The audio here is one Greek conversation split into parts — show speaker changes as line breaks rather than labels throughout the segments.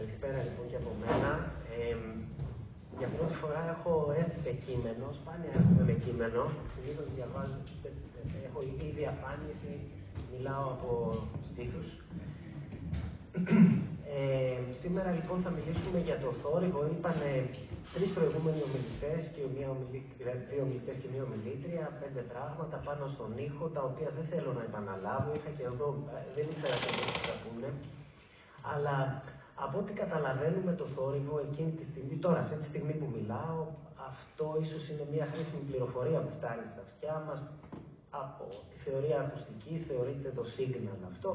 Καλησπέρα λοιπόν και από μένα. Για πρώτη φορά έχω έρθει με κείμενο, σπάνια έρχομαι με κείμενο. Συνήθως διαβάζω, έχω ή διαφάνειση, μιλάω από στήθους. Σήμερα λοιπόν θα μιλήσουμε για το θόρυβο. Είπαν τρεις προηγούμενοι ομιλητές, δύο ομιλητές και μία ομιλήτρια, 5 πράγματα πάνω στον ήχο, τα οποία δεν θέλω να επαναλάβω. Είχα και εγώ, δεν ήξερα τι θα πούνε. Αλλά από ό,τι καταλαβαίνουμε το θόρυβο εκείνη τη στιγμή, τώρα αυτή τη στιγμή που μιλάω, αυτό ίσως είναι μια χρήσιμη πληροφορία που φτάνει στα αυτιά μας. Από τη θεωρία ακουστικής θεωρείται το signal αυτό.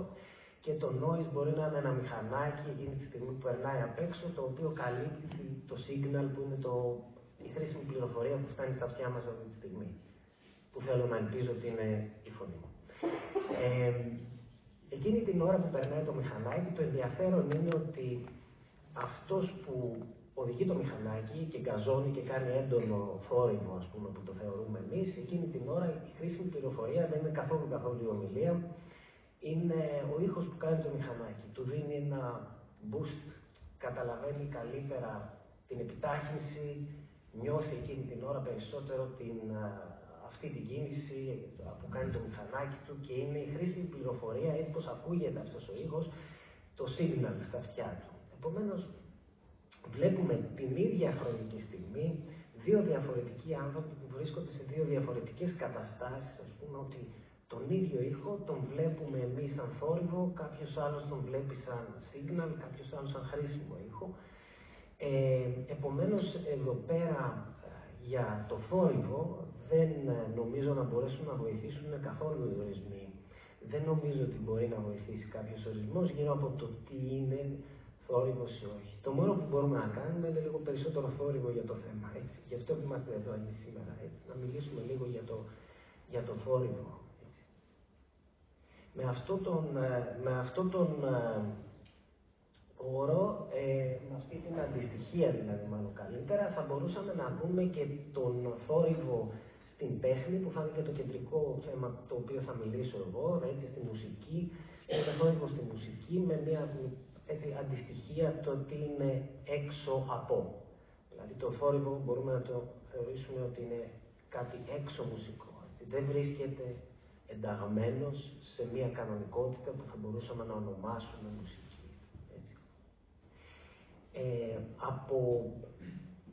Και το noise μπορεί να είναι ένα μηχανάκι εκείνη τη στιγμή που περνάει απ' έξω, το οποίο καλύπτει το signal που είναι η χρήσιμη πληροφορία που φτάνει στα αυτιά μας αυτή τη στιγμή. Που θέλω να ελπίζω ότι είναι η φωνή μου. Εκείνη την ώρα που περνάει το μηχανάκι, το ενδιαφέρον είναι ότι αυτός που οδηγεί το μηχανάκι και γκαζώνει και κάνει έντονο θόρυβο, ας πούμε, που το θεωρούμε εμείς, εκείνη την ώρα η χρήσιμη πληροφορία δεν είναι καθόλου η ομιλία, είναι ο ήχος που κάνει το μηχανάκι. Του δίνει ένα boost, καταλαβαίνει καλύτερα την επιτάχυνση, νιώθει εκείνη την ώρα περισσότερο αυτή την κίνηση που κάνει το μηχανάκι του και είναι η χρήσιμη πληροφορία, έτσι πως ακούγεται αυτός ο ήχος, το signal στα αυτιά του. Επομένως, βλέπουμε την ίδια χρονική στιγμή δύο διαφορετικοί άνθρωποι που βρίσκονται σε δύο διαφορετικές καταστάσεις, ας πούμε, ότι τον ίδιο ήχο τον βλέπουμε εμείς σαν θόρυβο, κάποιος άλλος τον βλέπει σαν signal, κάποιος άλλος σαν χρήσιμο ήχο. Επομένως, εδώ πέρα για το θόρυβο δεν νομίζω να μπορέσουν να βοηθήσουν καθόλου οι ορισμοί. Δεν νομίζω ότι μπορεί να βοηθήσει κάποιος ορισμός γύρω από το τι είναι θόρυβος ή όχι. Το μόνο που μπορούμε να κάνουμε είναι λίγο περισσότερο θόρυβο για το θέμα. Έτσι. Γι' αυτό που είμαστε εδώ σήμερα. Έτσι. Να μιλήσουμε λίγο για το θόρυβο. Έτσι. Με αυτό τον όρο, με αυτή την αντιστοιχία δηλαδή μάλλον καλύτερα, θα μπορούσαμε να δούμε και τον θόρυβο στην τέχνη, που θα είναι και το κεντρικό θέμα το οποίο θα μιλήσω εγώ, έτσι, στη μουσική, το θόρυβο στη μουσική με μια έτσι, αντιστοιχία το τι είναι έξω από. Δηλαδή το θόρυβο μπορούμε να το θεωρήσουμε ότι είναι κάτι έξω μουσικό. Έτσι. Δεν βρίσκεται ενταγμένος σε μια κανονικότητα που θα μπορούσαμε να ονομάσουμε μουσική. Έτσι. Από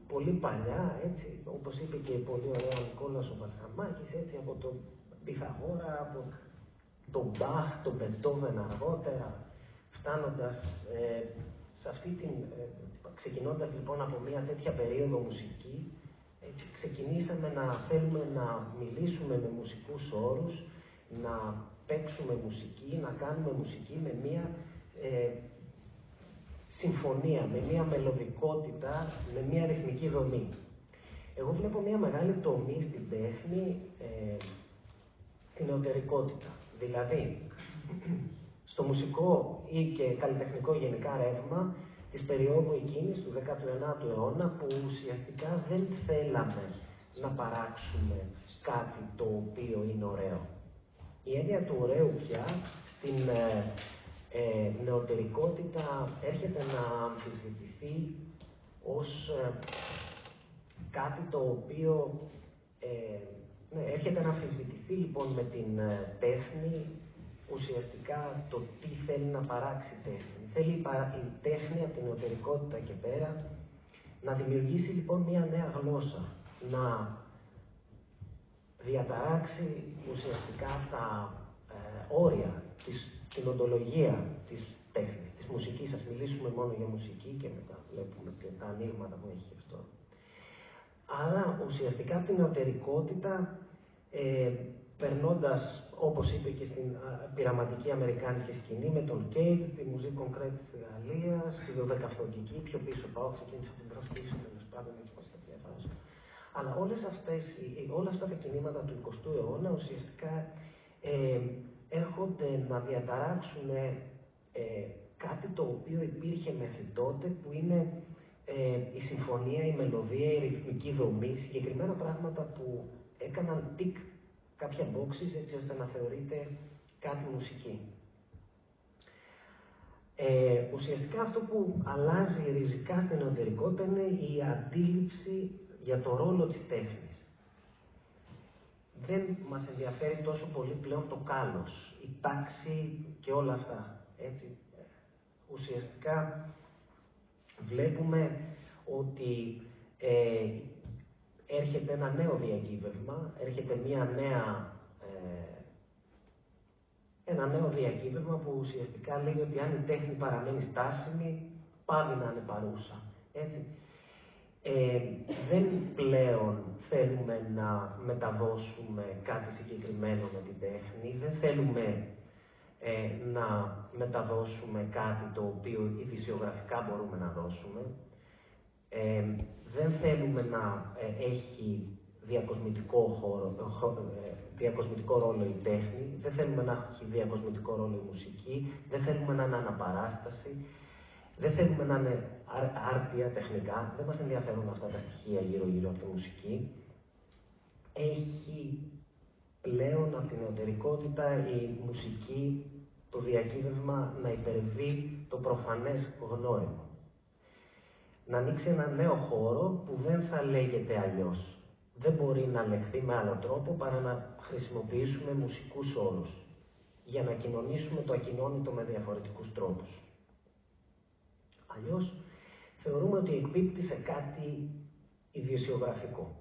πολύ παλιά, έτσι, όπως είπε και πολύ ωραία ο Νικόλας ο Βαλσαμάκης, έτσι, από τον Πυθαγόρα, από τον Μπαχ, τον Μπετόβεν αργότερα, φτάνοντας σε αυτή ξεκινώντας λοιπόν από μια τέτοια περίοδο μουσική, ξεκινήσαμε να θέλουμε να μιλήσουμε με μουσικούς όρους, να παίξουμε μουσική, να κάνουμε μουσική με μια συμφωνία, με μια μελωδικότητα, με μια ρυθμική δομή. Εγώ βλέπω μια μεγάλη τομή στην τέχνη, στην νεωτερικότητα. Δηλαδή, στο μουσικό ή και καλλιτεχνικό γενικά ρεύμα της περίοδου εκείνης του 19ου αιώνα, που ουσιαστικά δεν θέλαμε να παράξουμε κάτι το οποίο είναι ωραίο. Η έννοια του ωραίου πια στην νεωτερικότητα έρχεται να αμφισβητηθεί ως κάτι το οποίο έρχεται να αμφισβητηθεί λοιπόν με την τέχνη, ουσιαστικά το τι θέλει να παράξει τέχνη. Θέλει η τέχνη από την νεωτερικότητα και πέρα να δημιουργήσει λοιπόν μια νέα γλώσσα, να διαταράξει ουσιαστικά τα όρια, την οντολογία της τέχνης, της μουσικής. Ας μιλήσουμε μόνο για μουσική και μετά βλέπουμε και τα ανοίγματα που έχει αυτό. Άρα ουσιαστικά την νεωτερικότητα, περνώντας, όπως είπε και στην πειραματική αμερικάνικη σκηνή, με τον Cage, τη Musique Concrète της Γαλλίας, τη δωδεκαφθοντική, πιο πίσω πάω, ξεκίνησε από την προς πίσω, τέλος πάντων, έτσι πώς θα διαβάζω. Αλλά όλα αυτά τα κινήματα του 20ου αιώνα ουσιαστικά έρχονται να διαταράξουν κάτι το οποίο υπήρχε μέχρι τότε, που είναι η συμφωνία, η μελωδία, η ρυθμική δομή, συγκεκριμένα πράγματα που έκαναν τικ κάποια boxes έτσι ώστε να θεωρείται κάτι μουσική. Ουσιαστικά αυτό που αλλάζει ριζικά στην εσωτερικότητα είναι η αντίληψη για το ρόλο της τέχνης. Δεν μας ενδιαφέρει τόσο πολύ πλέον το κάλος, η τάξη και όλα αυτά. Έτσι. Ουσιαστικά βλέπουμε ότι έρχεται ένα νέο διακύβευμα, έρχεται ένα νέο διακύβευμα που ουσιαστικά λέει ότι αν η τέχνη παραμένει στάσιμη, πάβει να είναι παρούσα. Έτσι. Δεν πλέον θέλουμε να μεταδώσουμε κάτι συγκεκριμένο με την τέχνη, δεν θέλουμε να μεταδώσουμε κάτι το οποίο ειδησιογραφικά μπορούμε να δώσουμε, δεν θέλουμε να έχει διακοσμητικό ρόλο η τέχνη, δεν θέλουμε να έχει διακοσμητικό ρόλο η μουσική, δεν θέλουμε να είναι αναπαράσταση, δεν θέλουμε να είναι άρτια τεχνικά, δεν μας ενδιαφέρουν αυτά τα στοιχεία γύρω-γύρω από τη μουσική. Έχει πλέον από την εσωτερικότητα η μουσική, το διακύβευμα να υπερβεί το προφανές γνώριμο. Να ανοίξει ένα νέο χώρο που δεν θα λέγεται αλλιώς. Δεν μπορεί να λεχθεί με άλλο τρόπο παρά να χρησιμοποιήσουμε μουσικούς όρους για να κοινωνήσουμε το ακοινώνητο με διαφορετικούς τρόπους. Αλλιώς θεωρούμε ότι εκπίπτει σε κάτι ειδησιογραφικό.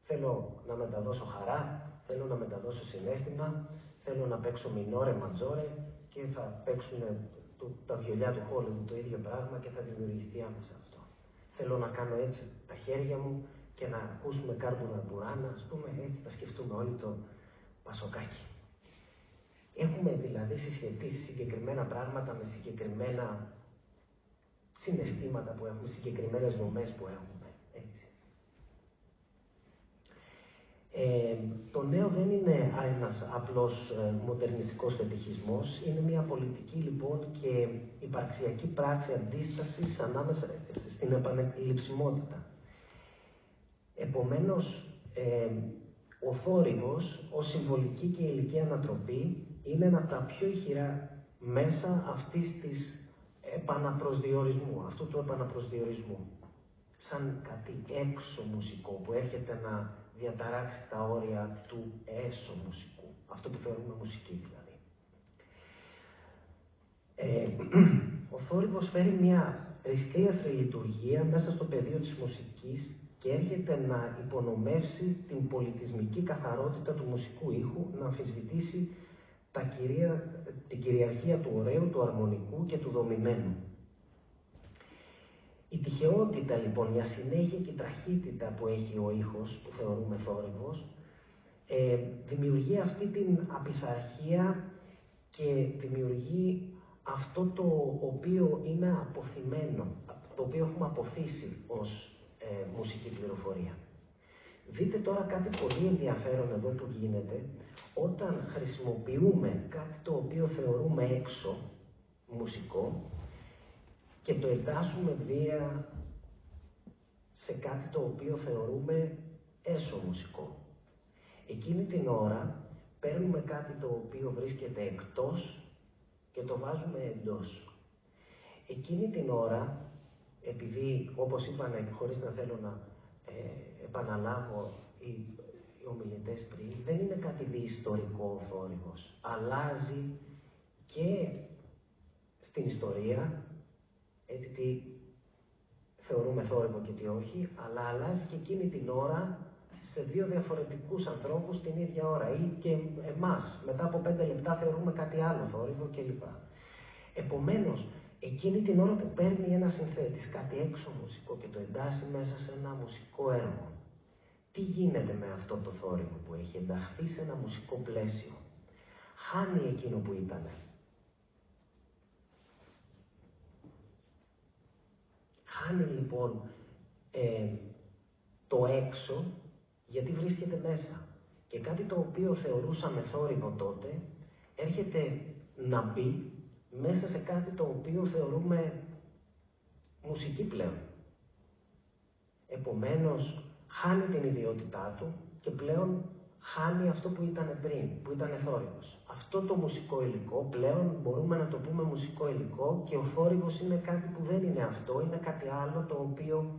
Θέλω να μεταδώσω χαρά, θέλω να μεταδώσω συναίσθημα, θέλω να παίξω μινόρε, ματζόρε και θα παίξουν τα βιολιά του Hollywood το ίδιο πράγμα και θα δημιουργηθεί άμεσα αυτό. Θέλω να κάνω έτσι τα χέρια μου και να ακούσουμε κάρμπουνα μπουράνα, ας πούμε, έτσι θα σκεφτούμε όλοι το Πασοκάκι. Έχουμε δηλαδή συσχετίσει συγκεκριμένα πράγματα με συγκεκριμένα συναισθήματα που έχουμε, συγκεκριμένες δομές που έχουμε. Έτσι. Το νέο δεν είναι ένας απλός μοντερνιστικός φετιχισμός, είναι μια πολιτική λοιπόν και υπαρξιακή πράξη αντίστασης ανάμεσα στην επανελειψιμότητα. Επομένως, ο θόρυβος ως συμβολική και υλική ανατροπή είναι ένα από τα πιο ηχηρά μέσα αυτής της επαναπροσδιορισμού, αυτού του επαναπροσδιορισμού. Σαν κάτι έξω μουσικό που έρχεται να διαταράξει τα όρια του έσω μουσικού, αυτό που θεωρούμε μουσική δηλαδή. Ο θόρυβος φέρει μια ρισκέλευθρη λειτουργία μέσα στο πεδίο της μουσικής και έρχεται να υπονομεύσει την πολιτισμική καθαρότητα του μουσικού ήχου, να αμφισβητήσει την κυριαρχία του ωραίου, του αρμονικού και του δομημένου. Η τυχεότητα λοιπόν, η ασυνέχεια και η τραχύτητα που έχει ο ήχος, που θεωρούμε θόρυβος, δημιουργεί αυτή την απειθαρχία και δημιουργεί αυτό το οποίο είναι αποθυμένο, το οποίο έχουμε αποθήσει ως μουσική πληροφορία. Δείτε τώρα κάτι πολύ ενδιαφέρον εδώ που γίνεται, όταν χρησιμοποιούμε κάτι το οποίο θεωρούμε έξω μουσικό και το εντάσσουμε βία σε κάτι το οποίο θεωρούμε έσω μουσικό. Εκείνη την ώρα παίρνουμε κάτι το οποίο βρίσκεται εκτός και το βάζουμε εντός. Εκείνη την ώρα, επειδή όπως είπανε, χωρίς να θέλω να επαναλάβω οι ομιλητές πριν, δεν είναι κάτι διιστορικό ο θόρυβος. Αλλάζει και στην ιστορία, έτσι τι θεωρούμε θόρυβο και τι όχι, αλλά αλλάζει και εκείνη την ώρα σε δύο διαφορετικούς ανθρώπους την ίδια ώρα ή και εμάς. Μετά από 5 λεπτά θεωρούμε κάτι άλλο θόρυβο κλπ. Επομένως, εκείνη την ώρα που παίρνει ένα συνθέτης κάτι έξω μουσικό και το εντάσσει μέσα σε ένα μουσικό έργο, τι γίνεται με αυτό το θόρυβο που έχει ενταχθεί σε ένα μουσικό πλαίσιο? Χάνει εκείνο που ήτανε. Χάνει λοιπόν το έξω, γιατί βρίσκεται μέσα. Και κάτι το οποίο θεωρούσαμε θόρυβο τότε, έρχεται να μπει μέσα σε κάτι το οποίο θεωρούμε μουσική πλέον. Επομένως, χάνει την ιδιότητά του και πλέον χάνει αυτό που ήταν πριν, που ήταν θόρυβος. αυτό το μουσικό υλικό, πλέον μπορούμε να το πούμε μουσικό υλικό και ο θόρυβος είναι κάτι που δεν είναι αυτό, είναι κάτι άλλο το οποίο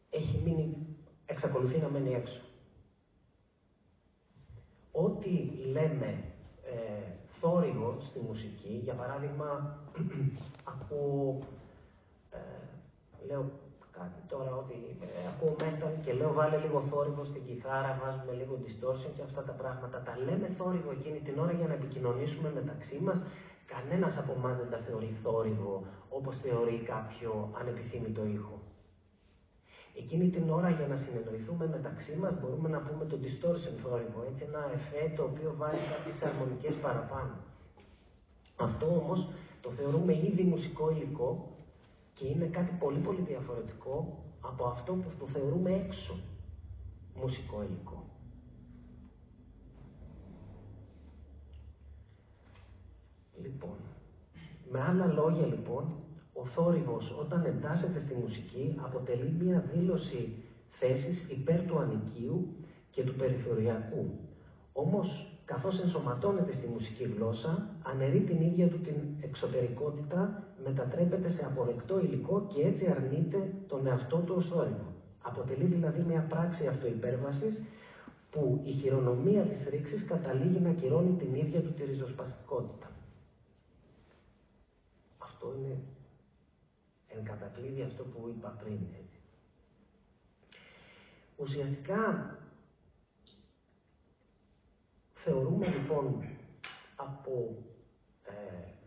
έχει μείνει, εξακολουθεί να μένει έξω. Ό,τι λέμε θόρυβο στη μουσική, για παράδειγμα, ακούω, λέω κάτι τώρα, ότι ακούω metal και λέω βάλε λίγο θόρυβο στην κιθάρα, βάζουμε λίγο distortion και αυτά τα πράγματα. Τα λέμε θόρυβο εκείνη την ώρα για να επικοινωνήσουμε μεταξύ μας. Κανένας από εμάς δεν τα θεωρεί θόρυβο όπως θεωρεί κάποιο ανεπιθύμητο ήχο. Εκείνη την ώρα για να συνεννοηθούμε μεταξύ μας μπορούμε να πούμε το distortion θόρυβο, έτσι ένα εφέ το οποίο βάζει κάποιες αρμονικές παραπάνω. Αυτό όμως το θεωρούμε ήδη μουσικό υλικό και είναι κάτι πολύ πολύ διαφορετικό από αυτό που το θεωρούμε έξω μουσικό υλικό. Λοιπόν, με άλλα λόγια λοιπόν, ο θόρυβος όταν εντάσσεται στη μουσική αποτελεί μια δήλωση θέσης υπέρ του ανοικίου και του περιθωριακού. Όμως, καθώς ενσωματώνεται στη μουσική γλώσσα, αναιρεί την ίδια του την εξωτερικότητα, μετατρέπεται σε αποδεκτό υλικό και έτσι αρνείται τον εαυτό του ως θόρυβο. Αποτελεί δηλαδή μια πράξη αυτοϊπέρβασης που η χειρονομία της ρήξης καταλήγει να κυρώνει την ίδια του τη ριζοσπαστικότητα. Αυτό είναι εν κατακλείδη αυτό που είπα πριν, έτσι. Ουσιαστικά, θεωρούμε λοιπόν από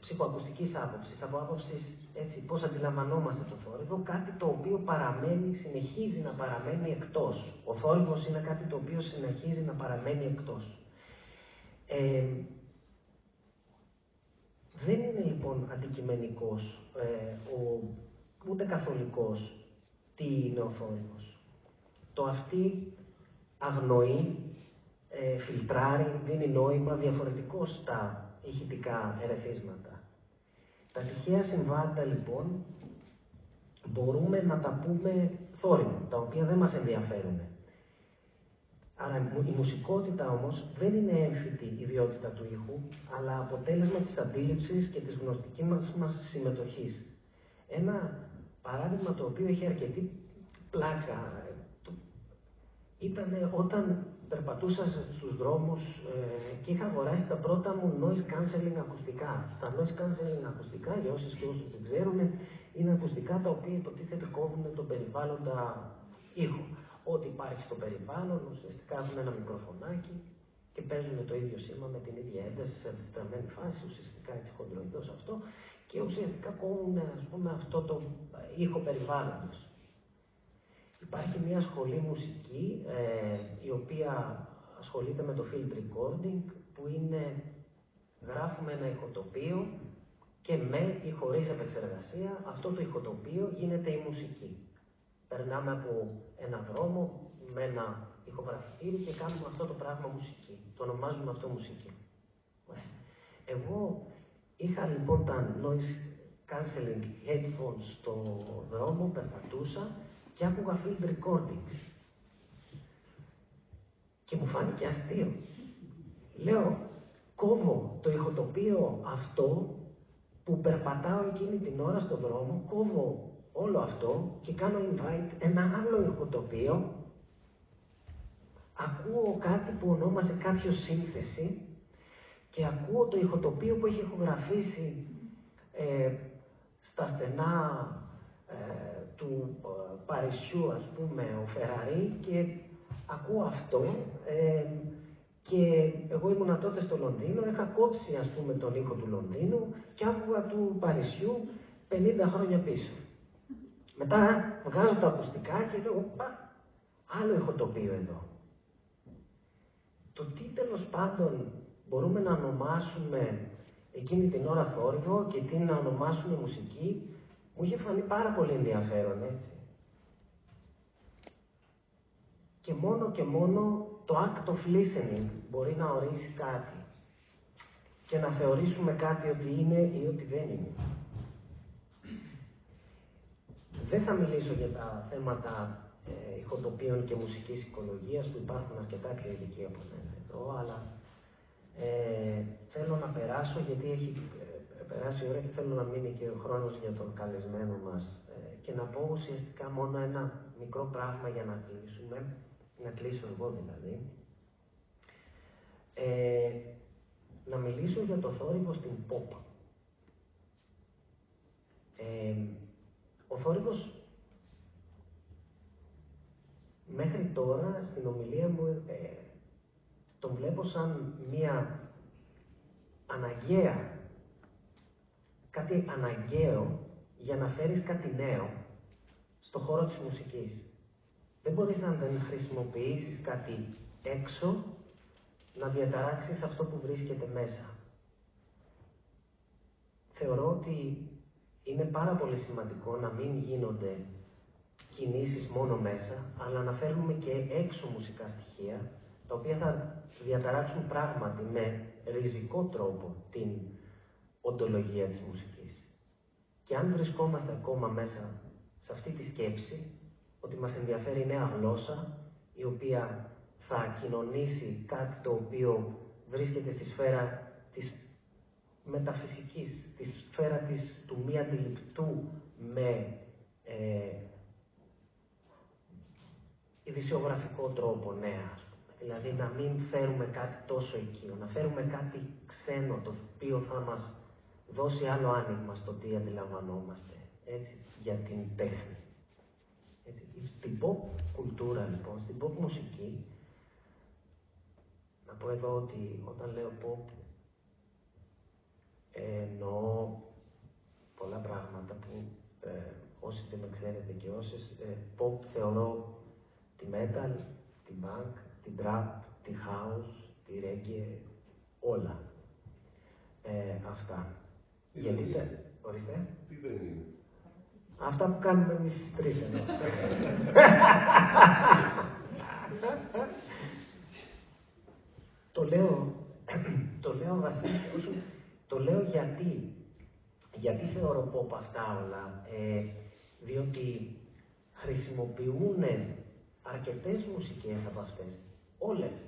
ψυχοακουστικής άποψης, από άποψης έτσι, πώς αντιλαμβανόμαστε το θόρυβο, κάτι το οποίο παραμένει, συνεχίζει να παραμένει εκτός. Ο θόρυβος είναι κάτι το οποίο συνεχίζει να παραμένει εκτός. Δεν είναι λοιπόν αντικειμενικός, ούτε καθολικός τι είναι ο θόρυβος. Το αυτή αγνοεί, φιλτράρει, δίνει νόημα διαφορετικό στα ηχητικά ερεθίσματα. Τα τυχαία συμβάντα λοιπόν μπορούμε να τα πούμε θόρυβο, τα οποία δεν μας ενδιαφέρουν. Άρα η μουσικότητα όμως δεν είναι έμφυτη ιδιότητα του ήχου, αλλά αποτέλεσμα της αντίληψης και της γνωστικής μας συμμετοχής. Ένα παράδειγμα το οποίο έχει αρκετή πλάκα ήταν όταν περπατούσα στους δρόμους και είχα αγοράσει τα πρώτα μου noise cancelling ακουστικά. Τα noise cancelling ακουστικά, για όσους και όσους δεν ξέρουν, είναι ακουστικά τα οποία υποτίθεται κόβουν τον περιβάλλοντα ήχο. Ό,τι υπάρχει στο περιβάλλον, ουσιαστικά έχουν ένα μικροφωνάκι και παίζουν το ίδιο σήμα με την ίδια ένταση σε αντιστραμμένη φάση, ουσιαστικά έτσι χοντροειδώς αυτό, και ουσιαστικά κόβουν, ας πούμε, αυτό το ήχο περιβάλλοντος. Υπάρχει μια σχολή μουσική, η οποία ασχολείται με το field recording, που είναι, γράφουμε ένα ηχοτοπίο και με ή χωρίς επεξεργασία, αυτό το ηχοτοπίο γίνεται η μουσική. Περνάμε από ένα δρόμο με ένα ηχογραφητήρι και κάνουμε αυτό το πράγμα μουσική. Το ονομάζουμε αυτό μουσική. Εγώ είχα λοιπόν τα noise cancelling headphones στο δρόμο, περπατούσα και άκουγα field recordings. Και μου φάνηκε αστείο. Λέω, κόβω το ηχοτοπίο αυτό που περπατάω εκείνη την ώρα στον δρόμο, κόβω όλο αυτό και κάνω invite ένα άλλο ηχοτοπίο, ακούω κάτι που ονόμασε κάποιο σύνθεση και ακούω το ηχοτοπίο που έχει ηχογραφήσει στα στενά του Παρισιού, ας πούμε, ο Φεραρί, και ακούω αυτό και εγώ ήμουνα τότε στο Λονδίνο, είχα κόψει, ας πούμε, τον ήχο του Λονδίνου και άκουγα του Παρισιού 50 χρόνια πίσω. Μετά βγάζω τα ακουστικά και λέω, άλλο ηχοτοπίο εδώ. Το τι τέλος πάντων μπορούμε να ονομάσουμε εκείνη την ώρα θόρυβο και τι να ονομάσουμε μουσική, μου είχε φανεί πάρα πολύ ενδιαφέρον, έτσι. Και μόνο το act of listening μπορεί να ορίσει κάτι και να θεωρήσουμε κάτι ότι είναι ή ότι δεν είναι. Δεν θα μιλήσω για τα θέματα ηχοτοπίων και μουσικής οικολογίας που υπάρχουν αρκετά πιο ειδικοί από μένα εδώ, αλλά θέλω να περάσω, γιατί έχει περάσει η ώρα και θέλω να μείνει και ο χρόνος για τον καλεσμένο μας, και να πω ουσιαστικά μόνο ένα μικρό πράγμα για να κλείσουμε, να κλείσω εγώ δηλαδή. Να μιλήσω για το θόρυβο στην pop. Ο θόρυβος μέχρι τώρα στην ομιλία μου τον βλέπω σαν μία αναγκαία, κάτι αναγκαίο για να φέρεις κάτι νέο στο χώρο της μουσικής. Δεν μπορείς αν δεν χρησιμοποιήσεις κάτι έξω να διαταράξεις αυτό που βρίσκεται μέσα. Θεωρώ ότι είναι πάρα πολύ σημαντικό να μην γίνονται κινήσεις μόνο μέσα, αλλά να φέρνουμε και έξω μουσικά στοιχεία, τα οποία θα διαταράξουν πράγματι με ριζικό τρόπο την οντολογία της μουσικής. Και αν βρισκόμαστε ακόμα μέσα σε αυτή τη σκέψη, ότι μας ενδιαφέρει η νέα γλώσσα, η οποία θα κοινωνήσει κάτι το οποίο βρίσκεται στη σφαίρα της μεταφυσικής, στη σφαίρα του μη αντιληπτού με ειδησιογραφικό τρόπο νέα, ας πούμε. Δηλαδή να μην φέρουμε κάτι τόσο οικείο, να φέρουμε κάτι ξένο, το οποίο θα μας δώσει άλλο άνοιγμα στο τι αντιλαμβανόμαστε, έτσι, για την τέχνη. Έτσι. Στην pop κουλτούρα, λοιπόν, στην pop μουσική, να πω εδώ ότι όταν λέω pop, εννοώ πολλά πράγματα που όσοι δεν με ξέρετε και όσες, pop θεωρώ τη metal, την punk, την trap, τη house, τη reggae, όλα. Αυτά. Γιατί ορίστε.
Τι δεν είναι.
Αυτά που κάνουμε εμείς στις τρεις εδώ. Το λέω Βασίλη, το λέω γιατί θεωρώ pop αυτά όλα, διότι χρησιμοποιούν αρκετές μουσικές από αυτές,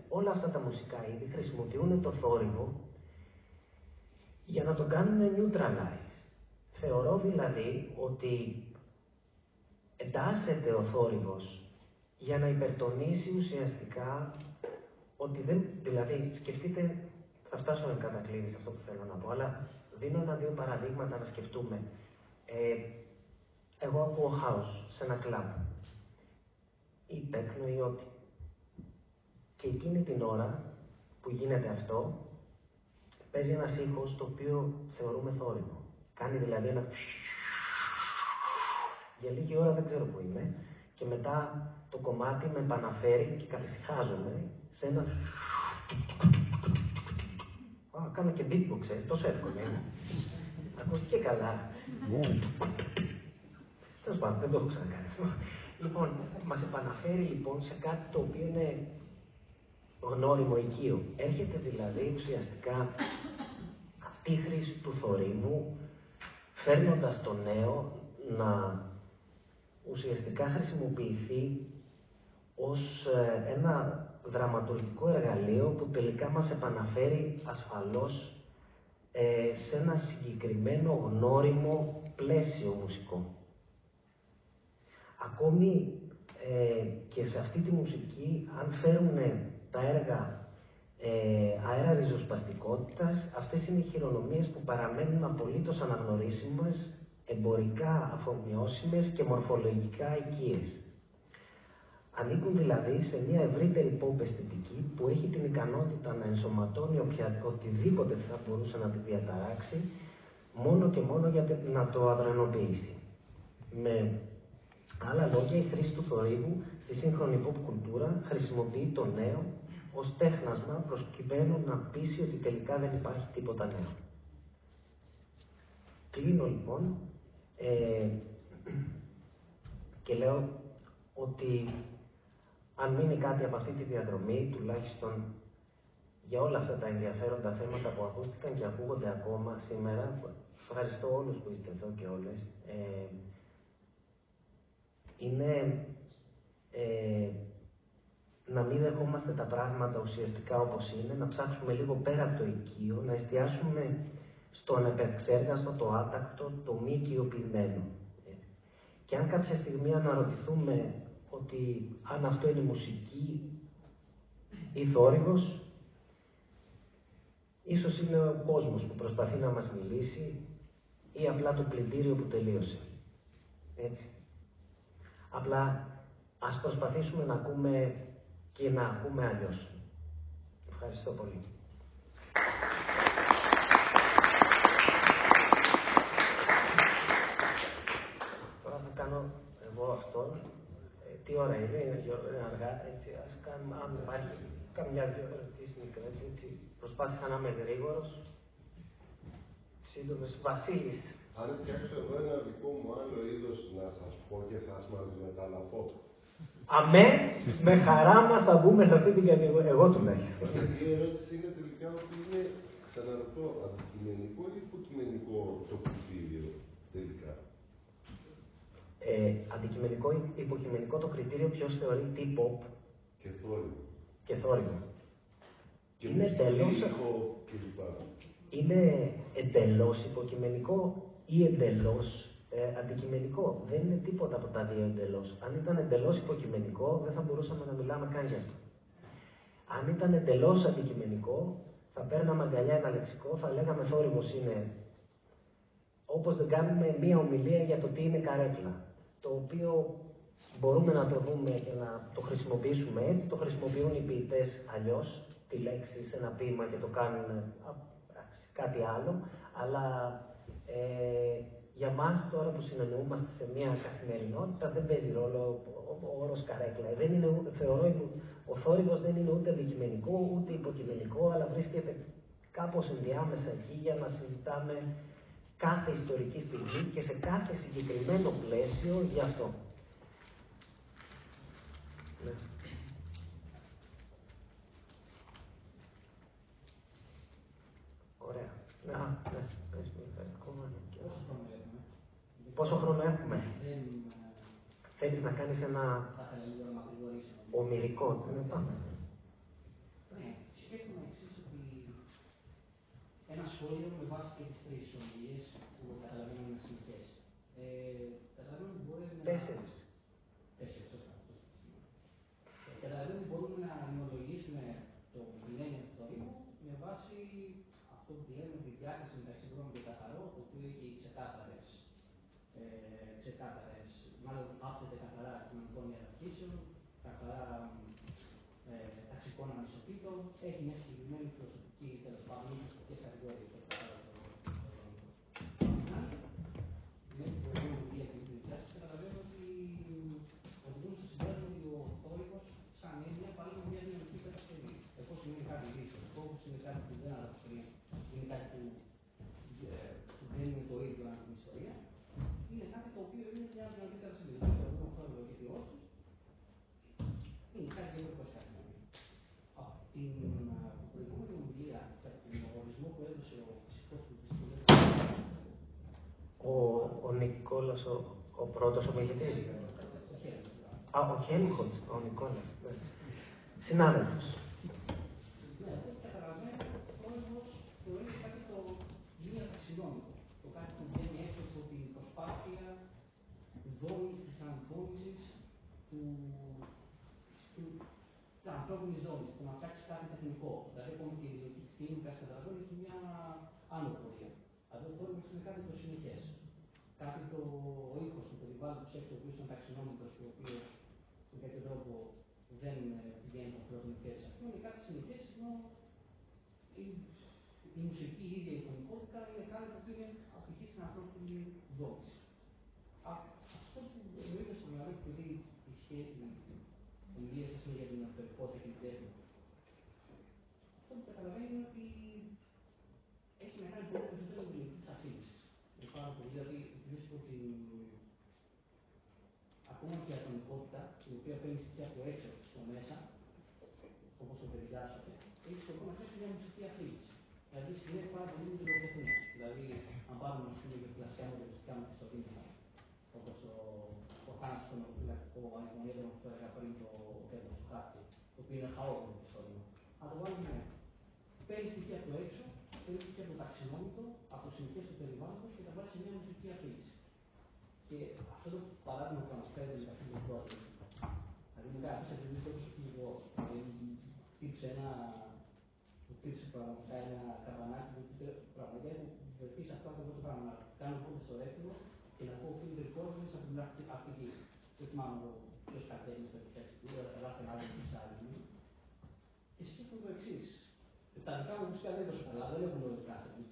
όλα αυτά τα μουσικά είδη χρησιμοποιούν το θόρυβο για να τον κάνουν neutralize. Θεωρώ δηλαδή ότι εντάσσεται ο θόρυβος για να υπερτονίσει ουσιαστικά ότι δεν, δηλαδή σκεφτείτε, θα φτάσω εν κατακλείδη σε αυτό που θέλω να πω, αλλά δίνω ένα-δύο παραδείγματα να σκεφτούμε. Εγώ ακούω house σε ένα κλαμπ ή τέκνο ή ό,τι. Και εκείνη την ώρα που γίνεται αυτό, παίζει ένας ήχος το οποίο θεωρούμε θόρυβο. Κάνει δηλαδή ένα για λίγη ώρα δεν ξέρω που είμαι και μετά το κομμάτι με επαναφέρει και καθησυχάζομαι σε ένα κάνω και beatbox, τόσο εύκολο είναι. Ακούστηκε καλά. Τέλος πάντων, δεν το έχω ξανακάνει αυτό. Λοιπόν, μας επαναφέρει λοιπόν σε κάτι το οποίο είναι γνώριμο οικείο. Έρχεται δηλαδή ουσιαστικά αυτή η χρήση του θορύβου, φέρνοντας το νέο να ουσιαστικά χρησιμοποιηθεί ως ένα δραματουργικό εργαλείο που τελικά μας επαναφέρει ασφαλώς σε ένα συγκεκριμένο γνώριμο πλαίσιο μουσικό. Ακόμη και σε αυτή τη μουσική, αν φέρουν τα έργα αέρα ριζοσπαστικότητας, αυτές είναι οι χειρονομίες που παραμένουν απολύτως αναγνωρίσιμες, εμπορικά αφομοιώσιμες και μορφολογικά οικίες. Ανήκουν δηλαδή σε μια ευρύτερη pop αισθητική που έχει την ικανότητα να ενσωματώνει οτιδήποτε θα μπορούσε να τη διαταράξει, μόνο και μόνο για να το αδρανοποιήσει. Με άλλα λόγια, η χρήση του θορύβου στη σύγχρονη pop κουλτούρα χρησιμοποιεί το νέο ως τέχνασμα προκειμένου να πείσει ότι τελικά δεν υπάρχει τίποτα νέο. Κλείνω λοιπόν και λέω ότι αν μείνει κάτι από αυτή τη διαδρομή, τουλάχιστον για όλα αυτά τα ενδιαφέροντα θέματα που ακούστηκαν και ακούγονται ακόμα σήμερα, ευχαριστώ όλους που είστε εδώ και όλες, είναι να μην δεχόμαστε τα πράγματα ουσιαστικά όπως είναι, να ψάξουμε λίγο πέρα από το οικείο, να εστιάσουμε στο ανεπεξέργαστο, το άτακτο, το μη οικειοποιημένο. Και αν κάποια στιγμή αναρωτηθούμε ότι αν αυτό είναι μουσική ή θόρυβος, ίσως είναι ο κόσμος που προσπαθεί να μας μιλήσει ή απλά το πλυντήριο που τελείωσε. Έτσι. Απλά ας προσπαθήσουμε να ακούμε και να ακούμε αλλιώς. Ευχαριστώ πολύ. Τώρα θα κάνω εγώ αυτό. Τι ώρα είναι αργά, έτσι, ας κάνουμε, αν υπάρχει καμιά-δυο ερωτήσεις μικρές, έτσι. Προσπάθησα να είμαι γρήγορος. Σύντομος, Βασίλης.
Αν φτιάξω εγώ ένα δικό μου άλλο είδος να σας πω και σας μαζί μεταλαφώ.
Αμέ, με χαρά μας θα μπούμε σε αυτή την κατηγορία. Εγώ τουλάχιστον.
Η ερώτηση είναι τελικά ότι είναι, ξαναρωτώ, αντικειμενικό ή υποκειμενικό το κριτήριο τελικά.
Αντικειμενικό ή υποκειμενικό το κριτήριο ποιος θεωρεί τι pop
και θόρυβο. Και
είναι εντελώς είναι εντελώς υποκειμενικό ή εντελώς αντικειμενικό. Δεν είναι τίποτα από τα δύο εντελώς. Αν ήταν εντελώς υποκειμενικό, δεν θα μπορούσαμε να μιλάμε καν για αυτό. Αν ήταν εντελώς αντικειμενικό, θα παίρναμε αγκαλιά ένα λεξικό, θα λέγαμε θόρυβος είναι, όπως δεν κάνουμε μία ομιλία για το τι είναι καρέκλα, το οποίο μπορούμε να το δούμε και να το χρησιμοποιήσουμε έτσι, το χρησιμοποιούν οι ποιητές αλλιώς, τη λέξη σε ένα ποίημα και το κάνουν κάτι άλλο, αλλά για μας τώρα που συνεννοούμαστε σε μια καθημερινότητα δεν παίζει ρόλο ο όρος καρέκλα. Δεν είναι, θεωρώ ο θόρυβος δεν είναι ούτε αντικειμενικό ούτε υποκειμενικό, αλλά βρίσκεται κάπως ενδιάμεσα εκεί για να συζητάμε κάθε ιστορική στιγμή και σε κάθε συγκεκριμένο πλαίσιο γι' αυτό. Ναι. Ωραία. Ναι. Πόσο χρόνο έχουμε? Θέλεις να κάνεις ένα ομηρικό? Ναι, πάμε.
Ναι, σκέφτομαι εξής ότι ένα σχόλιο με βάση και τις τρεις ομιλίες που καταλαβαίνω είναι συνεχές. Καταλαβαίνω ότι μπορεί να...
Τέσσερις,
σωστά. Καταλαβαίνω ότι μπορούμε να νοολογήσουμε το μιλένιο του θορύβου με βάση αυτό που λέμε τη διάκριση μεταξύ δρόμου και καθαρό, το οποίο έχει ξεκάθαρες, μάλλον άπτεται καθαρά κοινωνικών ιεραρχήσεων, καθαρά ταξικών ανισοτήτων, έχει μια συγκεκριμένη φιλοσοφική, τέλος πάντων, φιλοσοφικές κατηγορίες το καθαρό το δρόμο. Με την προηγούμενη δουλειά και την δουλειά σας, καταλαβαίνω ότι οδηγούν στο συμπέρασμα ότι ο θόρυβος σαν έννοια πάλι είναι μια δυναμική κατασκευή. Εφόσον είναι κάτι δύσκολο, εφόσον είναι κάτι που δεν αναπτύσσεται, είναι κάτι που δεν είναι το ίδιο αν την ιστορία, είναι κάτι το οποίο είναι μια δυναμική κατασκευή. Δεν ξέρω αν αυτό είναι και όχι. Είναι κάτι διαφορετικό κάτι. Από την προηγούμενη ομιλία και από τον ορισμό που έδωσε ο φυσικός του
ο Νικόλας, ο πρώτος ομιλητής. Ο Χέλμχολτς, ο Νικόλας. Συνάδελφος.
Ναι, αυτό που καταλαβαίνω, ο θόρυβος θεωρείται κάτι το μη ταξινόμικο. Το κάτι που βγαίνει έξω από την προσπάθεια δόμης της αναμφώνησης της ανθρώπινης ζώνης, το να φτιάξει κάτι τεχνικό. Δηλαδή, ακόμα και η ιδιωτική κλίμακα καταλαβαίνω έχει μια άλλο πορεία. Δηλαδή, ο θόρυβος είναι κάτι το συνεχές. Κάτι ο ήχος του περιβάλλοντος έξω, ο οποίος είναι ταξινόμικος και ο οποίος με κάποιο τρόπο δεν πηγαίνει το ανθρώπινο χέρι. Αυτό είναι κάτι συνεχές, ενώ η μουσική η ίδια η φωνικότητα είναι κάτι που είναι απαιτεί στην ανθρώπινη δόμηση. Αυτό που εννοείται στο μυαλό μου, επειδή η ομιλία σας είναι για την αυτερικότητα και την τέχνη, αυτό που καταλαβαίνει είναι ότι έχει να κάνει πολύ περισσότερο με την λογική της αφήνισης. Πάρα πολύ, δηλαδή βρίσκω ότι ακόμα και η ατομικότητα, η οποία παίρνει στοιχεία από έξω στο μέσα, όπως το περιγράψατε, έχει σκοπό να φτιάξει μια μουσική αφήγηση. Δηλαδή συνέχεια πάρα πολύ με τη λογοτεχνία. Δηλαδή, αν πάρουμε για κλασικά μοντελιστικά μεθιστοδήματα, όπως ο Χάνας στον οροφυλακτικό ανεμονίδωμα που έλεγα πριν το Πέτρο του Χάρτη, το οποίο είναι χαόδιο ιστορικό. Αν το βάλουμε, παίρνει στοιχεία από το έξω, παίρνει στοιχεία από το ταξινόμητο, από τις συνθήκες του περιβάλλοντος και τα βάζει σε μια μουσική αφήγηση. Και αυτό το παράδειγμα που αναφέρεται με τα φιλικό αντίστοιχα. Δηλαδή, με κάθε επενδύσει όπως το φιλικό, υπήρξε πραγματικά ένα καμπανάκι που πραγματικά έχω βοηθήσει αυτό ακριβώς το πράγμα. Να κάνω πότε στο ρεύμα και να πω φίλοι κόσμο μέσα από την Αφρική. Δεν θυμάμαι ποιος καλλιτέχνης το έχει φτιάξει, αλλά ένα άλλο που ψάχνει. Και σκέφτομαι το εξής. Τα δικά μου μουσικά δεν είναι τόσο καλά, δεν έχουν όλοι κάστρο.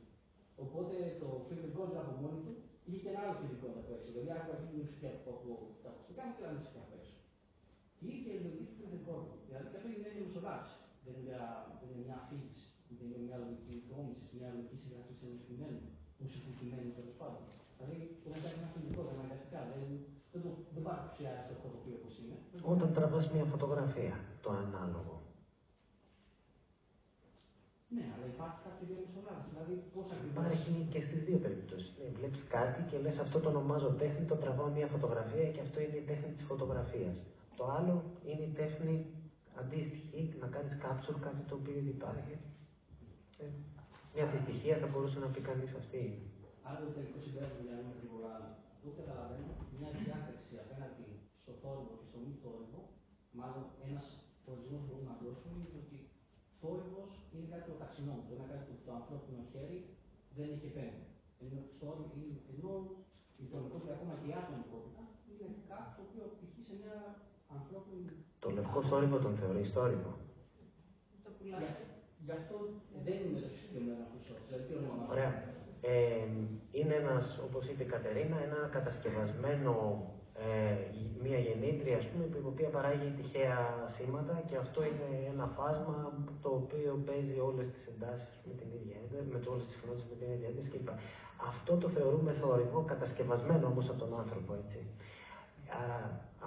Οπότε το φιλικό από μόνη του είχε και ένα άλλο φιλικό από έξω. Δηλαδή, άκουγα αυτή τη μουσική από τα ακουστικά μου και la μουσική από έξω. Και είχε λογική του φιλικό. Δηλαδή, αυτό είναι μια μεσολάβηση. Δεν είναι μια αφήγηση. Δεν είναι μια λογική δόμηση, μια λογική συγγραφή ενός κειμένου, μουσικού κειμένου τέλος πάντων. Δηλαδή, μπορεί να κάνει ένα φιλικό αναγκαστικά. Δεν πάει να παρουσιάζει το φωτοπείο όπως είναι.
Όταν τραβάς μια φωτογραφία, το ανάλογο.
Ναι, αλλά υπάρχει κάποια διαμεσολάβηση. Δηλαδή, πώς ακριβώς.
Υπάρχει και στις δύο περιπτώσεις. Βλέπεις κάτι και λες αυτό το ονομάζω τέχνη, το τραβάω μια φωτογραφία και αυτό είναι η τέχνη της φωτογραφίας. Το άλλο είναι η τέχνη αντίστοιχη, να κάνεις capture κάτι το οποίο ήδη υπάρχει. Μια αντιστοιχεία θα μπορούσε να πει κανείς αυτή.
Άρα το τελικό συμπέρασμα για να είμαι γρήγορα, εγώ καταλαβαίνω μια διάκριση απέναντι στο θόρυβο και στο μη θόρυβο, μάλλον ένας ορισμός που μπορούμε να δώσουμε είναι ότι θόρυβος είναι κάτι το ταξινόμητο, είναι κάτι που το ανθρώπινο χέρι δεν έχει επέμβει. Ενώ η τονικότητα, ακόμα και η ατομικότητα, είναι κάτι το οποίο πηχεί σε μια ανθρώπινη.
Το λευκό θόρυβο τον θεωρείς θόρυβο.
Γι' αυτό δεν είναι το συγκεκριμένο αυτό.
Ωραία. Είναι ένας, όπως είπε η Κατερίνα, ένα κατασκευασμένο, μια γεννήτρια, ας πούμε, η οποία παράγει τυχαία σήματα και αυτό είναι ένα φάσμα το οποίο παίζει όλες τις εντάσεις με την ίδια ένταση, με όλες τις συχνότητες με την ίδια ένταση κλπ. Αυτό το θεωρούμε θόρυβο, κατασκευασμένο όμως από τον άνθρωπο, έτσι. Άρα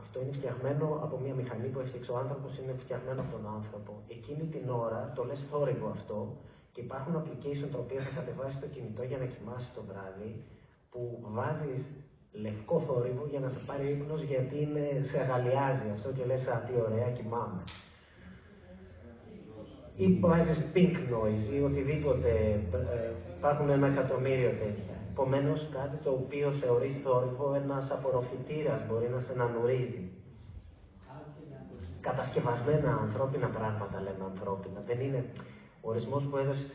αυτό είναι φτιαγμένο από μια μηχανή που έφτιαξε ο άνθρωπος, είναι φτιαγμένο από τον άνθρωπο. Εκείνη την ώρα το λες θόρυβο αυτό και υπάρχουν application τα οποία θα κατεβάσεις στο κινητό για να κοιμάσαι το βράδυ, που βάζεις λευκό θόρυβο για να σε πάρει ύπνος γιατί σε αγαλιάζει αυτό και λες α, τι ωραία, κοιμάμαι. Ή βάζεις pink noise ή οτιδήποτε, υπάρχουν 1.000.000 τέτοια. Επομένως, κάτι το οποίο θεωρείς θόρυβο, ένας απορροφητήρας μπορεί να σε ανανουρίζει. Κατασκευασμένα ανθρώπινα πράγματα λέμε ανθρώπινα. Δεν είναι ο ορισμός που έδωσες,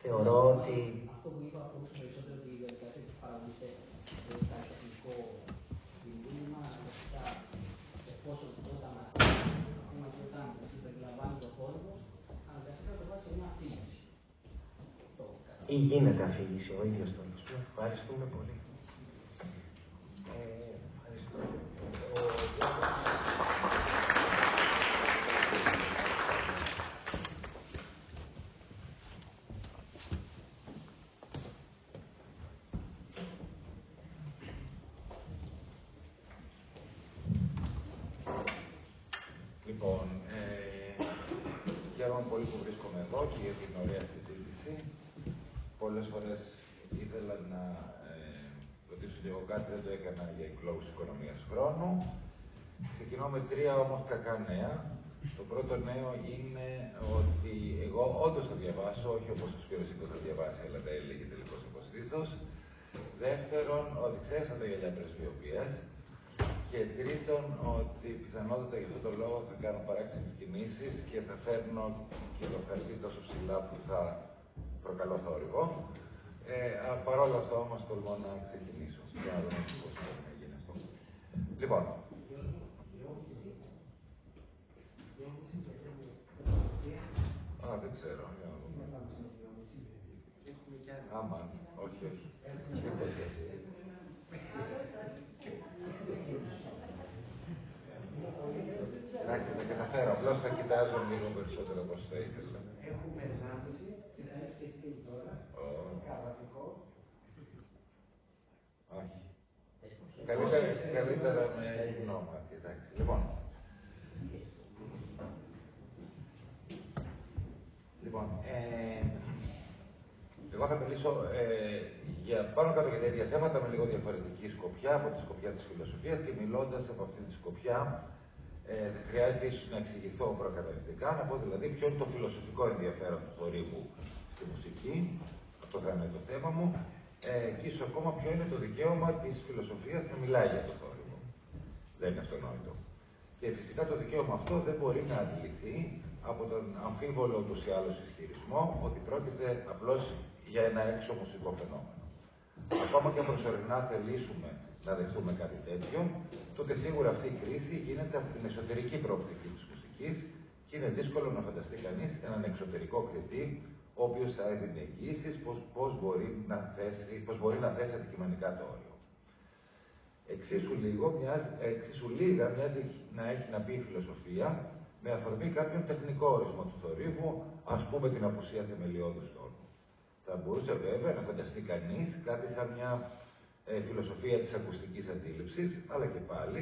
θεωρώ ότι.
Αυτό που είπα από περισσότερο τη διαδικασία της παραγωγής τέχνης, το τεχνικό μήνυμα, βασικά εφόσον όταν συμπεριλαμβάνει το θόρυβο, αναγκαστικά το βάζει σε μια αφήγηση.
Ή γίνεται αφήγηση ο ίδιος τόνος. Ευχαριστούμε πολύ.
Λοιπόν, χαίρομαι πολύ που βρίσκομαι εδώ και για την ωραία συζήτηση. Πολλές φορές ήθελα να ρωτήσω και εγώ κάτι, δεν το έκανα για εκπλώση οικονομίας χρόνου. Ξεκινώ με 3 όμως κακά νέα. Το πρώτο νέο είναι ότι εγώ όντως θα διαβάσω, όχι όπως ο Σπύρος θα διαβάσει, αλλά τα έλεγε τελικώς υποστήθος. Δεύτερον, ότι ξέχασα τα γυαλιά πρεσβειοποίας. Και τρίτον, ότι πιθανότατα για αυτόν τον λόγο θα κάνω παράξενες κινήσεις και θα φέρνω και το χαρτί τόσο ψηλά που θα προκαλώ θόρυβο. Παρ' όλα αυτά όμως τολμώ να ξεκινήσω. Για να δούμε πώς μπορεί να γίνει αυτό. Λοιπόν. Δεν ξέρω. Για να δούμε. Άμα, όχι. Εντάξει, θα καταφέρω. Απλώς θα κοιτάζω λίγο περισσότερο όπως θα ήθελα.
Έχουμε 1,5 και θα είσαι και εσύ τώρα. Καταπληκτικό.
Όχι. Καλύτερα με γυμνό μάτι, εντάξει. Λοιπόν, εγώ θα μιλήσω για πάνω κάτω για τέτοια θέματα με λίγο διαφορετική σκοπιά, από τη σκοπιά της φιλοσοφίας και μιλώντας από αυτή τη σκοπιά Χρειάζεται ίσως να εξηγηθώ προκαταρκτικά, να πω δηλαδή ποιο είναι το φιλοσοφικό ενδιαφέρον του θορύβου στη μουσική. Αυτό θα είναι το θέμα μου. Και ίσως ακόμα ποιο είναι το δικαίωμα της φιλοσοφίας να μιλάει για το θόρυβο. Δεν είναι αυτονόητο. Και φυσικά το δικαίωμα αυτό δεν μπορεί να αντιληφθεί από τον αμφίβολο ούτως ή άλλως ισχυρισμό ότι πρόκειται απλώς για ένα έξω μουσικό φαινόμενο. Ακόμα και αν προσωρινά θελήσουμε να δεχτούμε κάτι τέτοιο, τότε σίγουρα αυτή η κρίση γίνεται από την εσωτερική προοπτική της μουσικής και είναι δύσκολο να φανταστεί κανείς έναν εξωτερικό κριτή, ο οποίος θα έδινε εγγύησεις πώς μπορεί να θέσει αντικειμενικά το όριο. Εξίσου λίγα μοιάζει να έχει να πει η φιλοσοφία με αφορμή κάποιον τεχνικό ορισμό του θορύβου, ας πούμε την απουσία θεμελιώδους τόνου. Θα μπορούσε βέβαια να φανταστεί κανείς κάτι σαν μια φιλοσοφία της ακουστικής αντίληψης, αλλά και πάλι